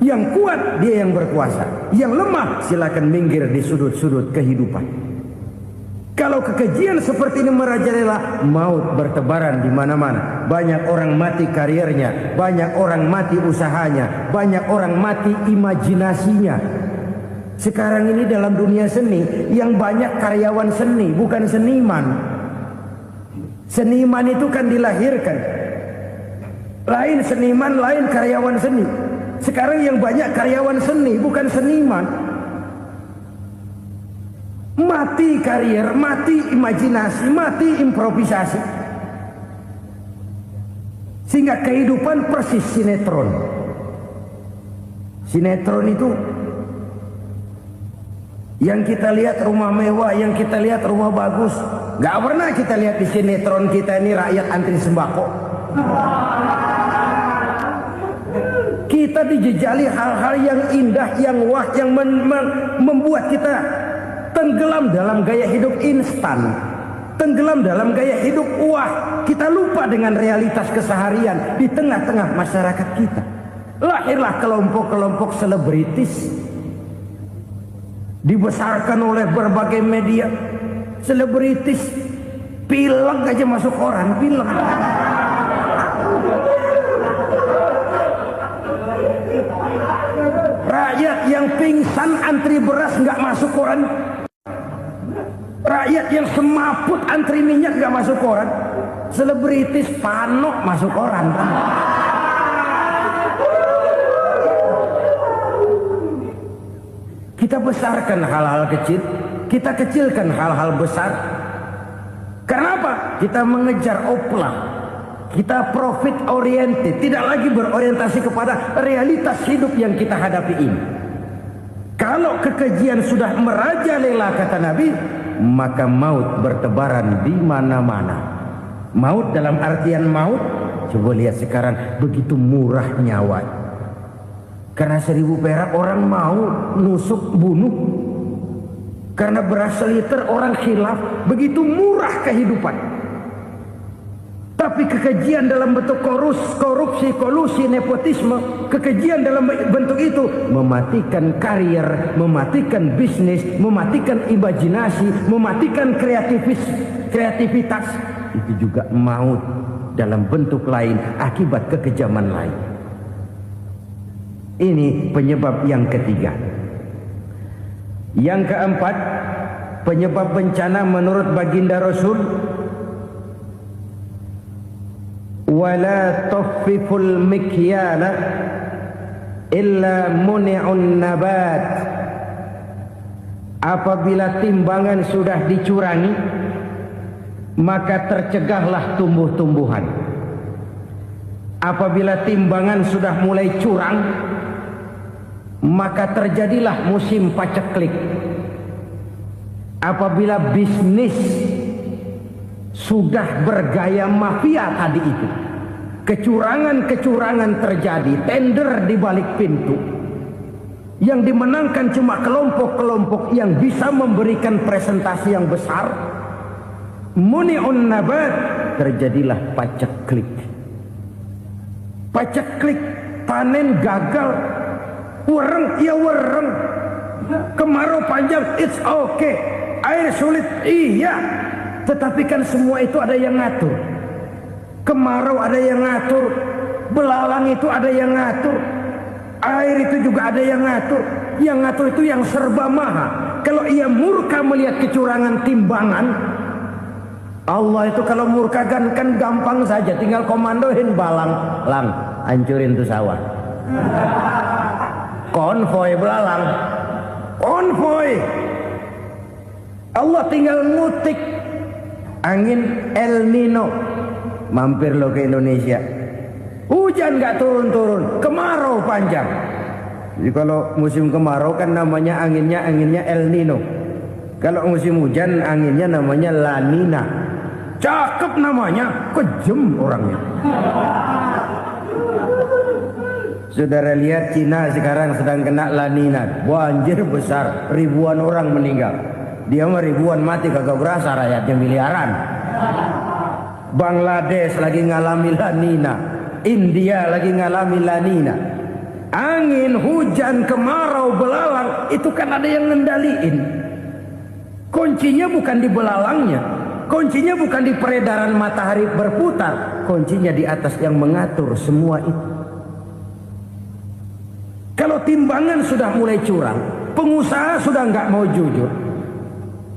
yang kuat dia yang berkuasa, yang lemah silakan minggir di sudut-sudut kehidupan. Kalau kekejian seperti ini merajalela, maut bertebaran di mana-mana. Banyak orang mati karirnya, banyak orang mati usahanya, banyak orang mati imajinasinya. Sekarang ini dalam dunia seni, yang banyak karyawan seni, bukan seniman. Seniman itu kan dilahirkan. Lain seniman, lain karyawan seni. Sekarang yang banyak karyawan seni, bukan seniman. Mati karier, mati imajinasi, mati improvisasi. Sehingga kehidupan persis sinetron. Sinetron itu yang kita lihat rumah mewah, yang kita lihat rumah bagus. Gak pernah kita lihat di sinetron kita ini rakyat antri sembako. Kita dijejali hal-hal yang indah, yang wah, yang membuat kita tenggelam dalam gaya hidup instan, tenggelam dalam gaya hidup wah. Kita lupa dengan realitas keseharian di tengah-tengah masyarakat kita. Lahirlah kelompok-kelompok selebritis, dibesarkan oleh berbagai media. Selebritis pilek aja masuk koran, pilek. Rakyat yang pingsan antri beras nggak masuk koran. Rakyat yang semaput antri minyak nggak masuk koran. Selebritis panok masuk koran. Kita besarkan hal-hal kecil, kita kecilkan hal-hal besar. Kenapa? Kita mengejar oplah. Kita profit oriented, tidak lagi berorientasi kepada realitas hidup yang kita hadapi ini. Kalau kekejian sudah merajalela kata Nabi, maka maut bertebaran di mana-mana. Maut dalam artian maut, coba lihat sekarang begitu murah nyawa. Karena 1000 perak orang mau nusuk bunuh. Karena beras seliter orang khilaf, begitu murah kehidupan. Tapi kekejian dalam bentuk korupsi, kolusi, nepotisme, kekejian dalam bentuk itu mematikan karier, mematikan bisnis, mematikan imajinasi, mematikan kreativitas. Itu juga maut dalam bentuk lain akibat kekejaman lain. Ini penyebab yang ketiga. Yang keempat, penyebab bencana menurut baginda Rasul, wala tuffiful mikyala illa muni'un nabat. Apabila timbangan sudah dicurangi, maka tercegahlah tumbuh-tumbuhan. Apabila timbangan sudah mulai curang, maka terjadilah musim paceklik. Apabila bisnis sudah bergaya mafia tadi itu, kecurangan-kecurangan terjadi, tender di balik pintu, yang dimenangkan cuma kelompok-kelompok yang bisa memberikan presentasi yang besar, muni'un nabat, terjadilah paceklik. Paceklik, panen gagal, wereng ya wereng, kemarau panjang it's okay, air sulit iya, tetapi kan semua itu ada yang ngatur. Kemarau ada yang ngatur, belalang itu ada yang ngatur, air itu juga ada yang ngatur. Yang ngatur itu yang serba maha. Kalau ia murka melihat kecurangan timbangan, Allah itu kalau murka kan gampang saja, tinggal komandoin balang, lang, hancurin tuh sawah. Konvoy belalang, konvoy. Allah tinggal ngutik angin El Nino. Mampir lo ke Indonesia, hujan gak turun-turun, kemarau panjang. Jadi kalau musim kemarau kan namanya anginnya El Nino. Kalau musim hujan anginnya namanya La Nina. Cakep namanya, kejem orangnya. Saudara lihat Cina sekarang sedang kena La Nina, banjir besar, ribuan orang meninggal. Dia mah ribuan mati kagak berasa, rakyatnya miliaran. Bangladesh lagi ngalami La Nina, India lagi ngalami La Nina. Angin, hujan, kemarau, belalang itu kan ada yang ngendaliin. Kuncinya bukan di belalangnya, kuncinya bukan di peredaran matahari berputar, kuncinya di atas yang mengatur semua itu. Kalau timbangan sudah mulai curang, pengusaha sudah nggak mau jujur,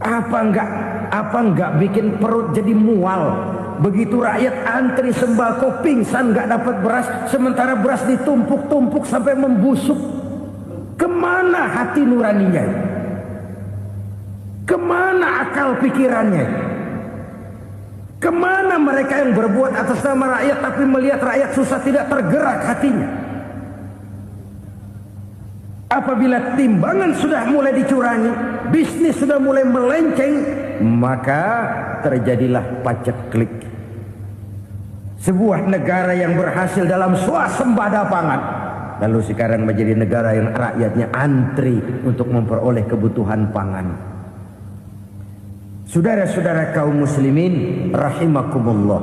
apa nggak bikin perut jadi mual. Begitu rakyat antri sembako pingsan nggak dapat beras, sementara beras ditumpuk-tumpuk sampai membusuk. Kemana hati nuraninya? Kemana akal pikirannya? Kemana mereka yang berbuat atas nama rakyat tapi melihat rakyat susah tidak tergerak hatinya? Apabila timbangan sudah mulai dicurangi, bisnis sudah mulai melenceng, maka terjadilah paceklik. Sebuah negara yang berhasil dalam swasembada pangan, lalu sekarang menjadi negara yang rakyatnya antri untuk memperoleh kebutuhan pangan. Saudara-saudara kaum muslimin rahimakumullah,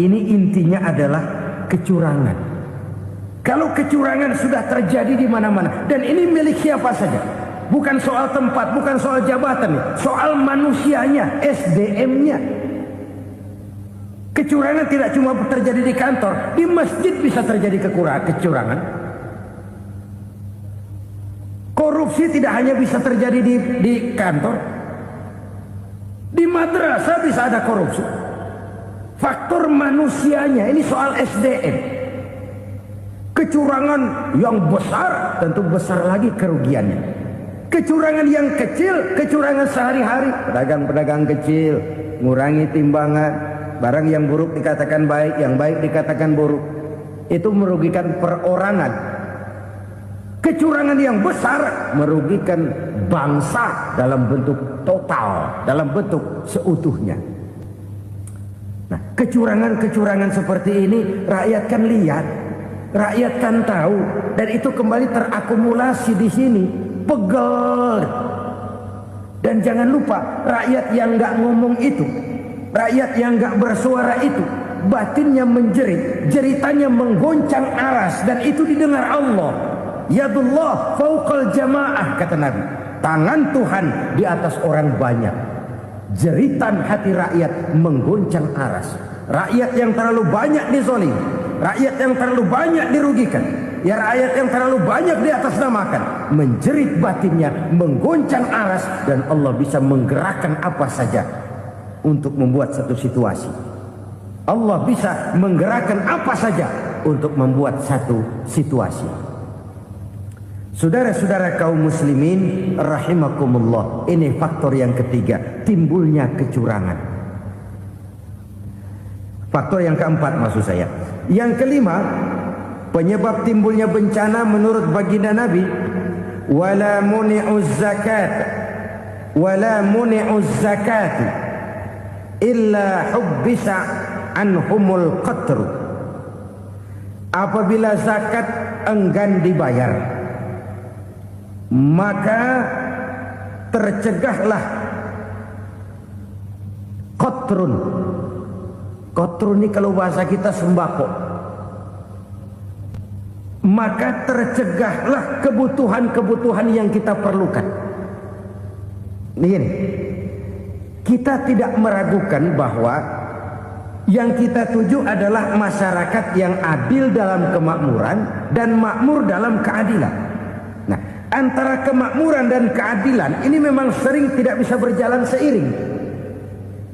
ini intinya adalah kecurangan. Kalau kecurangan sudah terjadi di mana-mana, dan ini milik siapa saja, bukan soal tempat, bukan soal jabatan, soal manusianya, SDM-nya. Kecurangan tidak cuma terjadi di kantor, di masjid bisa terjadi kecurangan. Korupsi tidak hanya bisa terjadi di kantor, di madrasah bisa ada korupsi. Faktor manusianya, ini soal SDM. Kecurangan yang besar tentu besar lagi kerugiannya. Kecurangan yang kecil, kecurangan sehari-hari, pedagang-pedagang kecil ngurangi timbangan, barang yang buruk dikatakan baik, yang baik dikatakan buruk, itu merugikan perorangan. Kecurangan yang besar merugikan bangsa dalam bentuk total, dalam bentuk seutuhnya. Nah, kecurangan-kecurangan seperti ini rakyat kan lihat, rakyat kan tahu, dan itu kembali terakumulasi di sini, pegel. Dan jangan lupa, rakyat yang nggak ngomong itu, rakyat yang nggak bersuara itu, batinnya menjerit, jeritannya menggoncang aras, dan itu didengar Allah. Yadullah fauqal jamaah, kata Nabi. Tangan Tuhan di atas orang banyak. Jeritan hati rakyat menggoncang aras. Rakyat yang terlalu banyak dizolim, rakyat yang terlalu banyak dirugikan, ya rakyat yang terlalu banyak di atas namakan, menjerit batinnya, menggoncang aras, dan Allah bisa menggerakkan apa saja untuk membuat satu situasi. Allah bisa menggerakkan apa saja untuk membuat satu situasi. Saudara-saudara kaum muslimin rahimakumullah, ini faktor yang ketiga, timbulnya kecurangan. Faktor yang keempat maksud saya. Yang kelima, penyebab timbulnya bencana menurut baginda Nabi, wala muni'uz zakat wala muni'uz zakat illa hubbisa anhumul qatru. Apabila zakat enggan dibayar, maka tercegahlah qatrun. Qatrun ini kalau bahasa kita sembako. Maka tercegahlah kebutuhan-kebutuhan yang kita perlukan. Ini, kita tidak meragukan bahwa yang kita tuju adalah masyarakat yang adil dalam kemakmuran dan makmur dalam keadilan. Nah, antara kemakmuran dan keadilan ini memang sering tidak bisa berjalan seiring.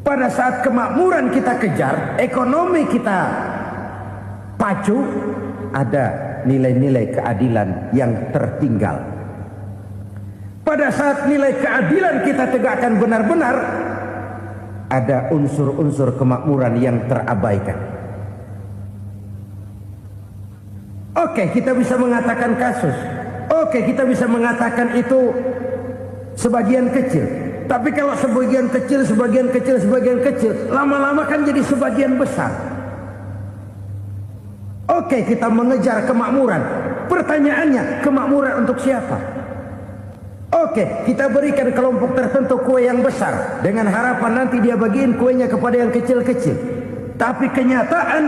Pada saat kemakmuran kita kejar, ekonomi kita pacu, ada nilai-nilai keadilan yang tertinggal. pada saat nilai keadilan kita tegakkan benar-benar, ada unsur-unsur kemakmuran yang terabaikan. Oke, kita bisa mengatakan kasus. Oke, kita bisa mengatakan itu sebagian kecil. Tapi kalau sebagian kecil, lama-lama kan jadi sebagian besar. Oke, kita mengejar kemakmuran. Pertanyaannya, kemakmuran untuk siapa? Oke, kita berikan kelompok tertentu kue yang besar dengan harapan nanti dia bagiin kuenya kepada yang kecil-kecil. Tapi kenyataan,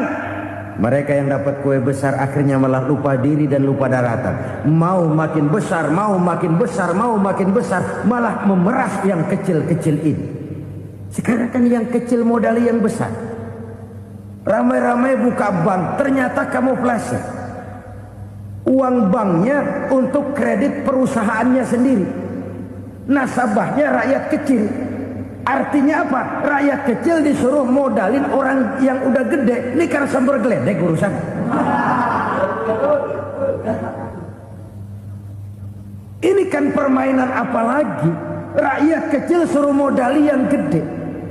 mereka yang dapat kue besar akhirnya malah lupa diri dan lupa daratan. Mau makin besar, malah memeras yang kecil-kecil ini. Sekarang kan yang kecil modali yang besar. Ramai-ramai buka bank, ternyata kamuflase. Uang banknya untuk kredit perusahaannya sendiri. Nasabahnya rakyat kecil. Artinya apa? Rakyat kecil disuruh modalin orang yang udah gede. Ini karena sambar geledek urusan. Ini kan permainan apa lagi? Rakyat kecil suruh modali yang gede.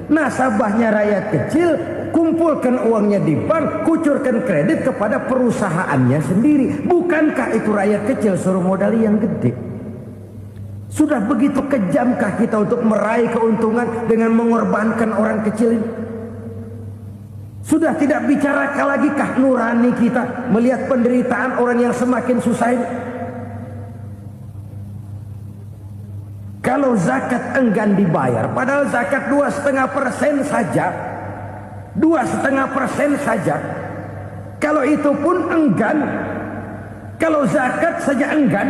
Nasabahnya rakyat kecil, kumpulkan uangnya di bank, kucurkan kredit kepada perusahaannya sendiri. Bukankah itu rakyat kecil suruh modali yang gede? Sudah begitu kejamkah kita untuk meraih keuntungan dengan mengorbankan orang kecil ini? Sudah tidak bicara lagi kah nurani kita melihat penderitaan orang yang semakin susah ini? Kalau zakat enggan dibayar, padahal zakat 2,5% saja, 2,5% saja. Kalau itu pun enggan, kalau zakat saja enggan,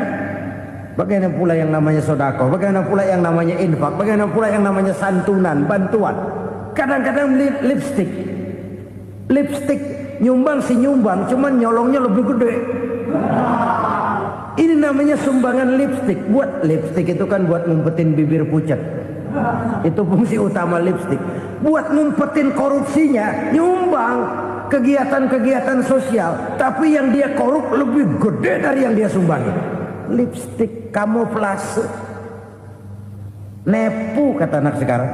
bagaimana pula yang namanya sedekah, bagaimana pula yang namanya infak, bagaimana pula yang namanya santunan, bantuan. Kadang-kadang lipstick nyumbang si nyumbang, cuman nyolongnya lebih gede. Ini namanya sumbangan lipstick. Buat lipstick itu kan buat ngumpetin bibir pucat. Itu fungsi utama lipstick. Buat ngumpetin korupsinya, nyumbang kegiatan-kegiatan sosial. Tapi yang dia korup lebih gede dari yang dia sumbangi. Lipstick kamuflase. Nepu kata anak sekarang.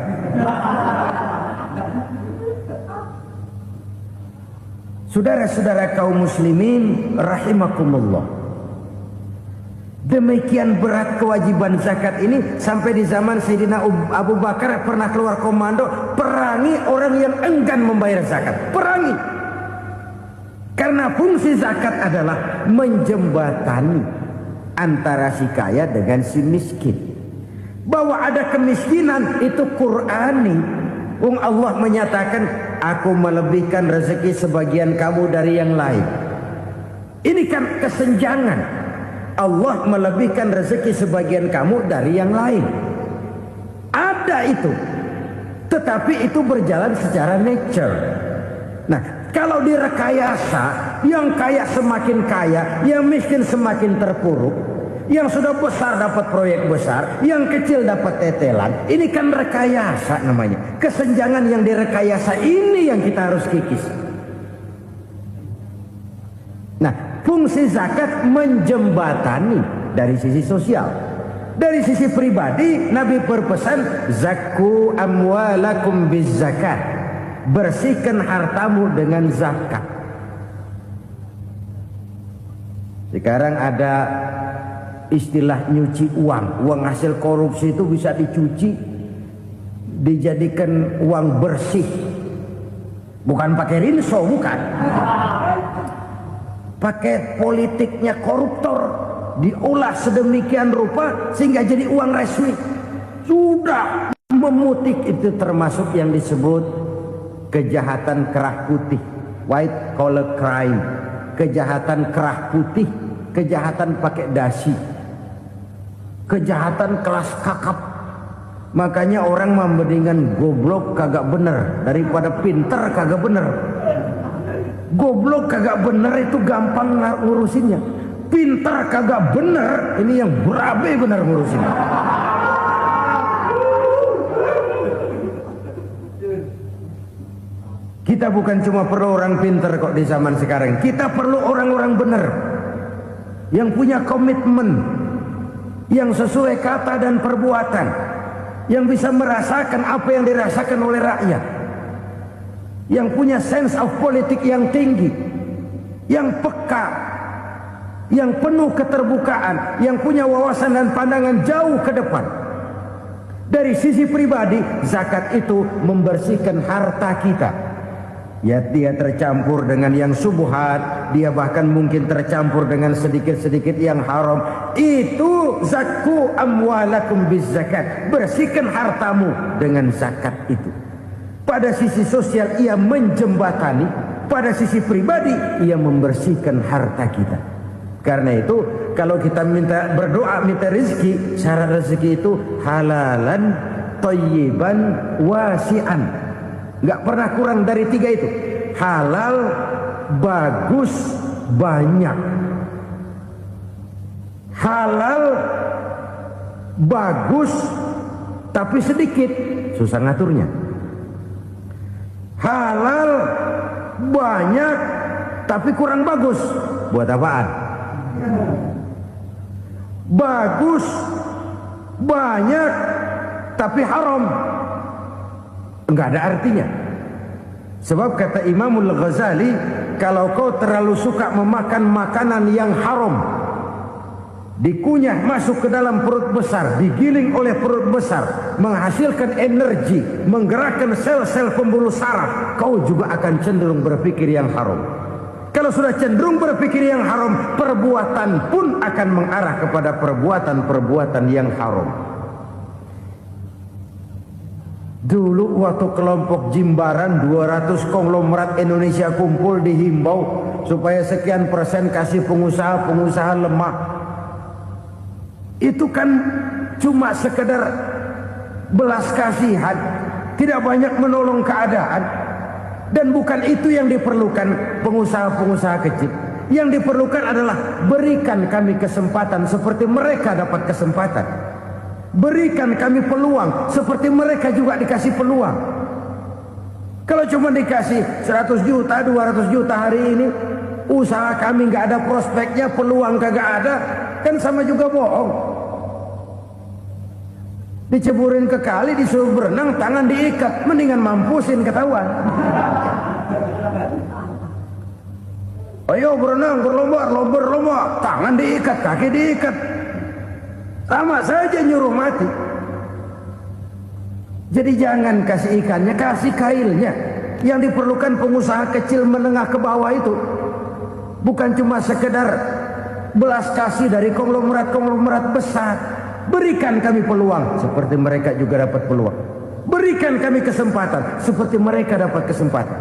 Saudara-saudara kaum muslimin rahimakumullah. Demikian berat kewajiban zakat ini sampai di zaman Sayyidina Abu Bakar pernah keluar komando perangi orang yang enggan membayar zakat. Perangi. Karena fungsi zakat adalah menjembatani antara si kaya dengan si miskin. Bahwa ada kemiskinan itu Qur'ani. Allah menyatakan, aku melebihkan rezeki sebagian kamu dari yang lain. Ini kan kesenjangan. Allah melebihkan rezeki sebagian kamu dari yang lain. Ada itu. Tetapi itu berjalan secara nature. Nah, kalau direkayasa, yang kaya semakin kaya, yang miskin semakin terpuruk, yang sudah besar dapat proyek besar, yang kecil dapat tetelan. Ini kan rekayasa namanya. Kesenjangan yang direkayasa ini yang kita harus kikis. Nah, fungsi zakat menjembatani dari sisi sosial. Dari sisi pribadi, Nabi berpesan, zakku amwalakum biz zakat. Bersihkan hartamu dengan zakat. Sekarang ada istilah nyuci uang. Uang hasil korupsi itu bisa dicuci, dijadikan uang bersih. Bukan pakai rinso, bukan. Pakai politiknya koruptor, diolah sedemikian rupa sehingga jadi uang resmi. Sudah memutik, itu termasuk yang disebut kejahatan kerah putih, white collar crime. Kejahatan kerah putih, kejahatan pakai dasi, kejahatan kelas kakap. Makanya orang mendingan goblok kagak bener daripada pinter kagak bener. Goblok kagak bener itu gampang ngurusinnya. Pintar kagak bener, ini yang berabe bener ngurusinnya. Kita bukan cuma perlu orang pintar kok di zaman sekarang. Kita perlu orang-orang bener yang punya komitmen, yang sesuai kata dan perbuatan, yang bisa merasakan apa yang dirasakan oleh rakyat, yang punya sense of politik yang tinggi, yang peka, yang penuh keterbukaan, yang punya wawasan dan pandangan jauh ke depan. Dari sisi pribadi, zakat itu membersihkan harta kita. Ya, dia tercampur dengan yang subuhat, dia bahkan mungkin tercampur dengan sedikit-sedikit yang haram. Itu zakku amwalakum biz zakat. Bersihkan hartamu dengan zakat itu. Pada sisi sosial ia menjembatani, pada sisi pribadi ia membersihkan harta kita. Karena itu kalau kita minta berdoa minta rezeki, syarat rezeki itu halalan thayyiban wasi'an. Nggak pernah kurang dari 3 itu. Halal, bagus, banyak. Halal, bagus, tapi sedikit, susah ngaturnya. Halal, banyak, tapi kurang bagus. Buat apaan? Bagus, banyak, tapi haram. Enggak ada artinya. Sebab kata Imamul Ghazali, kalau kau terlalu suka memakan makanan yang haram, dikunyah masuk ke dalam perut besar, digiling oleh perut besar, menghasilkan energi, menggerakkan sel-sel pembuluh saraf, kau juga akan cenderung berpikir yang haram. Kalau sudah cenderung berpikir yang haram, perbuatan pun akan mengarah kepada perbuatan-perbuatan yang haram. Dulu waktu kelompok Jimbaran 200 konglomerat Indonesia kumpul, dihimbau supaya sekian persen kasih pengusaha-pengusaha lemah. Itu kan cuma sekedar belas kasihan, tidak banyak menolong keadaan. Dan bukan itu yang diperlukan pengusaha-pengusaha kecil. Yang diperlukan adalah berikan kami kesempatan seperti mereka dapat kesempatan. Berikan kami peluang seperti mereka juga dikasih peluang. Kalau cuma dikasih 100 juta, 200 juta hari ini, usaha kami nggak ada prospeknya, peluang kagak ada, kan sama juga bohong. Diceburin ke kali, disuruh berenang, tangan diikat, mendingan mampusin ketahuan. Ayo berenang, berlomba, tangan diikat, kaki diikat. Sama saja nyuruh mati. Jadi jangan kasih ikannya, kasih kailnya. Yang diperlukan pengusaha kecil menengah ke bawah itu bukan cuma sekedar belas kasih dari konglomerat-konglomerat besar. Berikan kami peluang seperti mereka juga dapat peluang. Berikan kami kesempatan seperti mereka dapat kesempatan.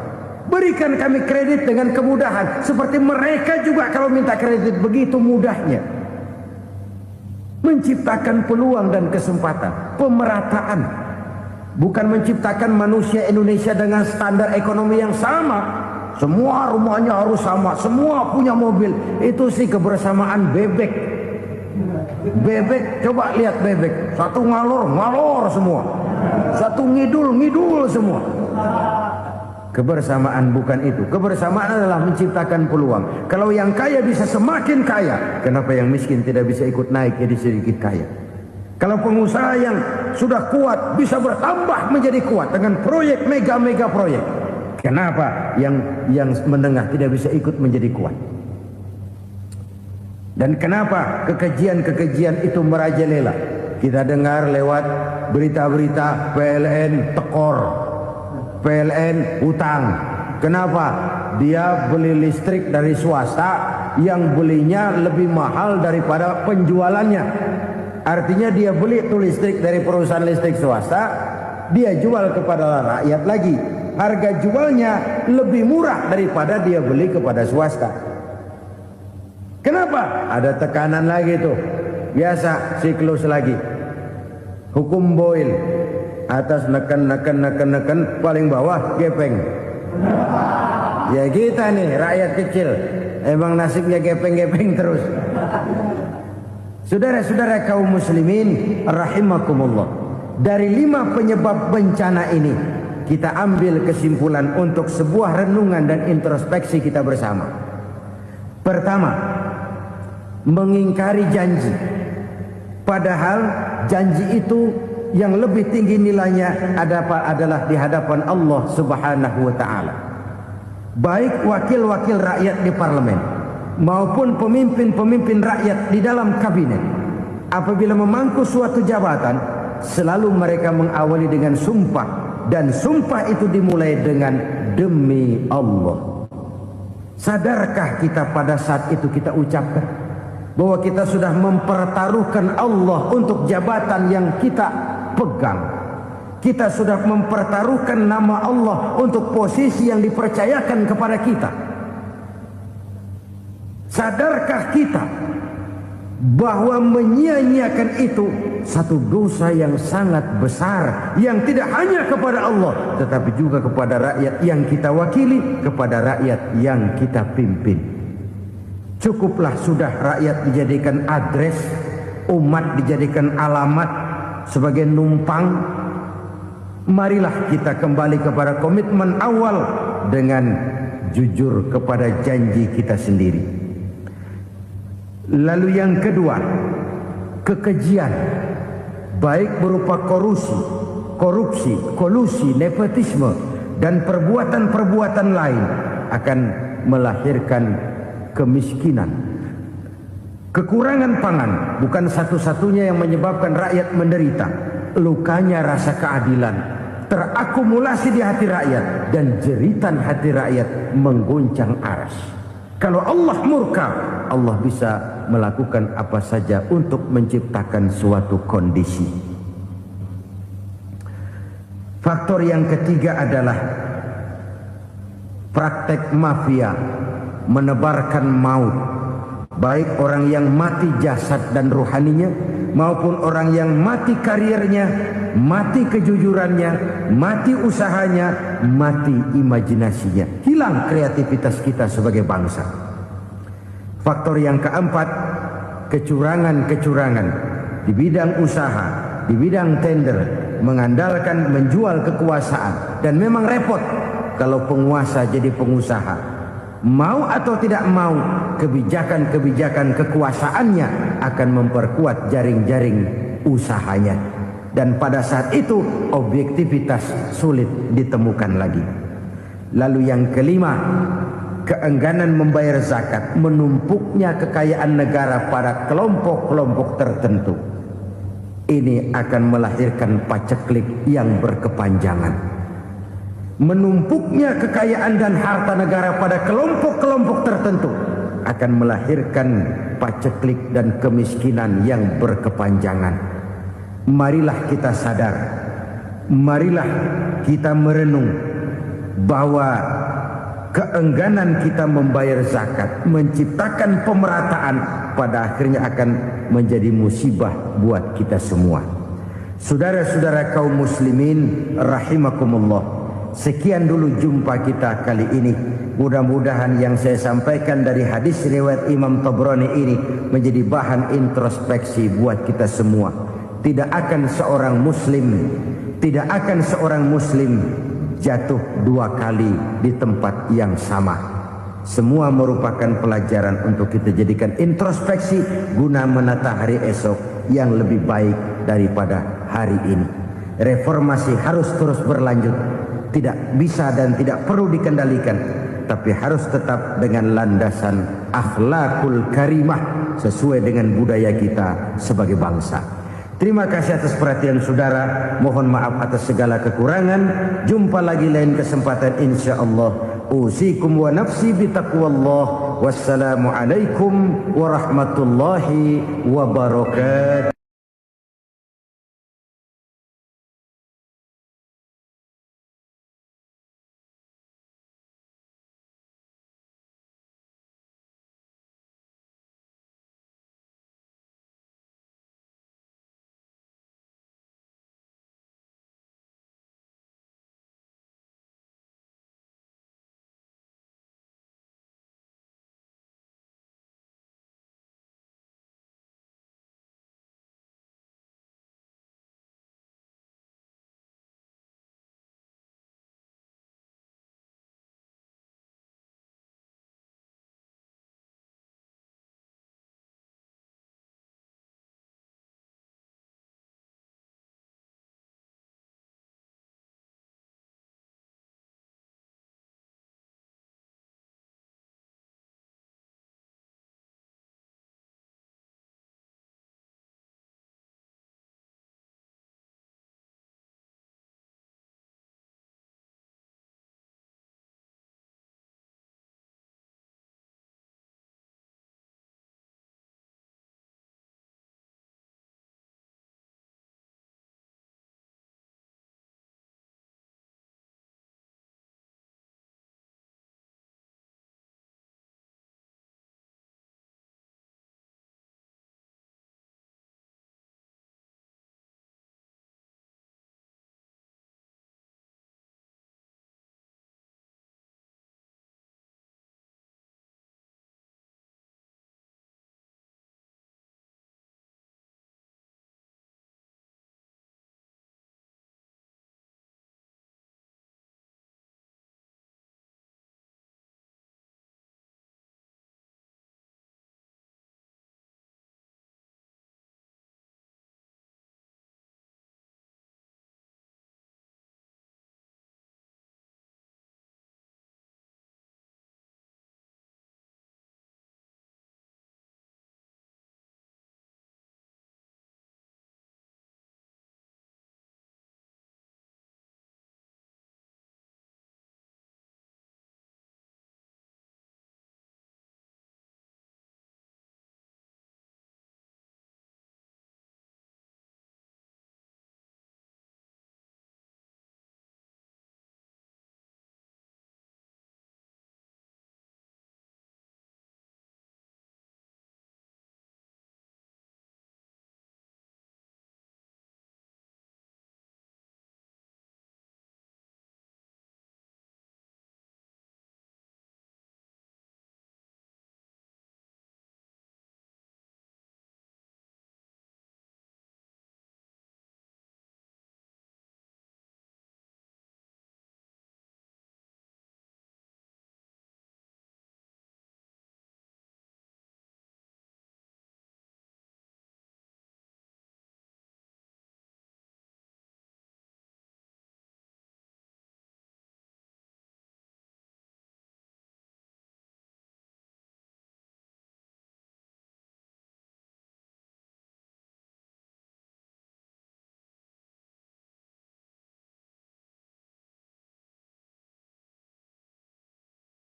Berikan kami kredit dengan kemudahan seperti mereka juga kalau minta kredit begitu mudahnya. Menciptakan peluang dan kesempatan, pemerataan. Bukan menciptakan manusia Indonesia dengan standar ekonomi yang sama. Semua rumahnya harus sama, semua punya mobil. Itu sih kebersamaan bebek. Bebek, coba lihat bebek. Satu ngalor semua. Satu ngidul semua. Kebersamaan bukan itu. Kebersamaan adalah menciptakan peluang. Kalau yang kaya bisa semakin kaya, kenapa yang miskin tidak bisa ikut naik jadi sedikit kaya? Kalau pengusaha yang sudah kuat bisa bertambah menjadi kuat dengan proyek mega proyek, kenapa yang menengah tidak bisa ikut menjadi kuat? Dan kenapa kekejian itu merajalela? Kita dengar lewat berita-berita PLN tekor, PLN utang. Kenapa? Dia beli listrik dari swasta yang belinya lebih mahal daripada penjualannya. Artinya dia beli itu listrik dari perusahaan listrik swasta, dia jual kepada rakyat lagi. Harga jualnya lebih murah daripada dia beli kepada swasta. Kenapa? Ada tekanan lagi tuh. Biasa siklus lagi. Hukum Boyle. Atas neken, paling bawah gepeng. Ya kita nih rakyat kecil, emang nasibnya gepeng terus. Saudara-saudara kaum muslimin rahimakumullah, dari 5 penyebab bencana ini kita ambil kesimpulan untuk sebuah renungan dan introspeksi kita bersama. Pertama, mengingkari janji. Padahal janji itu yang lebih tinggi nilainya adalah di hadapan Allah Subhanahu wa taala. Baik wakil-wakil rakyat di parlemen maupun pemimpin-pemimpin rakyat di dalam kabinet, apabila memangku suatu jabatan, selalu mereka mengawali dengan sumpah, dan sumpah itu dimulai dengan demi Allah. Sadarkah kita pada saat itu kita ucapkan bahwa kita sudah mempertaruhkan Allah untuk jabatan yang kita pegang? Kita sudah mempertaruhkan nama Allah untuk posisi yang dipercayakan kepada kita. Sadarkah kita bahwa menyia-nyiakan itu satu dosa yang sangat besar, yang tidak hanya kepada Allah tetapi juga kepada rakyat yang kita wakili, kepada rakyat yang kita pimpin. Cukuplah sudah rakyat dijadikan adres, umat dijadikan alamat sebagai numpang. Marilah kita kembali kepada komitmen awal dengan jujur kepada janji kita sendiri. Lalu yang kedua, kekejian, baik berupa korupsi, kolusi, nepotisme, dan perbuatan-perbuatan lain akan melahirkan kemiskinan. Kekurangan pangan bukan satu-satunya yang menyebabkan rakyat menderita. Lukanya rasa keadilan terakumulasi di hati rakyat, dan jeritan hati rakyat mengguncang aras. Kalau Allah murka, Allah bisa melakukan apa saja untuk menciptakan suatu kondisi. Faktor yang ketiga adalah praktek mafia menebarkan maut, baik orang yang mati jasad dan rohaninya maupun orang yang mati karirnya, mati kejujurannya, mati usahanya, mati imajinasinya. Hilang kreativitas kita sebagai bangsa. Faktor yang keempat, kecurangan-kecurangan di bidang usaha, di bidang tender, mengandalkan menjual kekuasaan. Dan memang repot kalau penguasa jadi pengusaha. Mau atau tidak mau, kebijakan-kebijakan kekuasaannya akan memperkuat jaring-jaring usahanya. Dan pada saat itu objektivitas sulit ditemukan lagi. Lalu yang kelima, keengganan membayar zakat, menumpuknya kekayaan negara pada kelompok-kelompok tertentu. Ini akan melahirkan paceklik yang berkepanjangan. Menumpuknya kekayaan dan harta negara pada kelompok-kelompok tertentu akan melahirkan paceklik dan kemiskinan yang berkepanjangan. Marilah kita sadar, marilah kita merenung bahwa keengganan kita membayar zakat, menciptakan pemerataan, pada akhirnya akan menjadi musibah buat kita semua. Saudara-saudara kaum muslimin rahimakumullah, sekian dulu jumpa kita kali ini. Mudah-mudahan yang saya sampaikan dari hadis riwayat Imam Tabrani ini menjadi bahan introspeksi buat kita semua. Tidak akan seorang muslim jatuh dua kali di tempat yang sama. Semua merupakan pelajaran untuk kita jadikan introspeksi guna menata hari esok yang lebih baik daripada hari ini. Reformasi harus terus berlanjut. Tidak bisa dan tidak perlu dikendalikan, tapi harus tetap dengan landasan akhlakul karimah sesuai dengan budaya kita sebagai bangsa. Terima kasih atas perhatian saudara. Mohon maaf atas segala kekurangan. Jumpa lagi lain kesempatan insyaallah. Usikum wa nafsi bitaqwallah. Wassalamualaikum warahmatullahi wabarakatuh.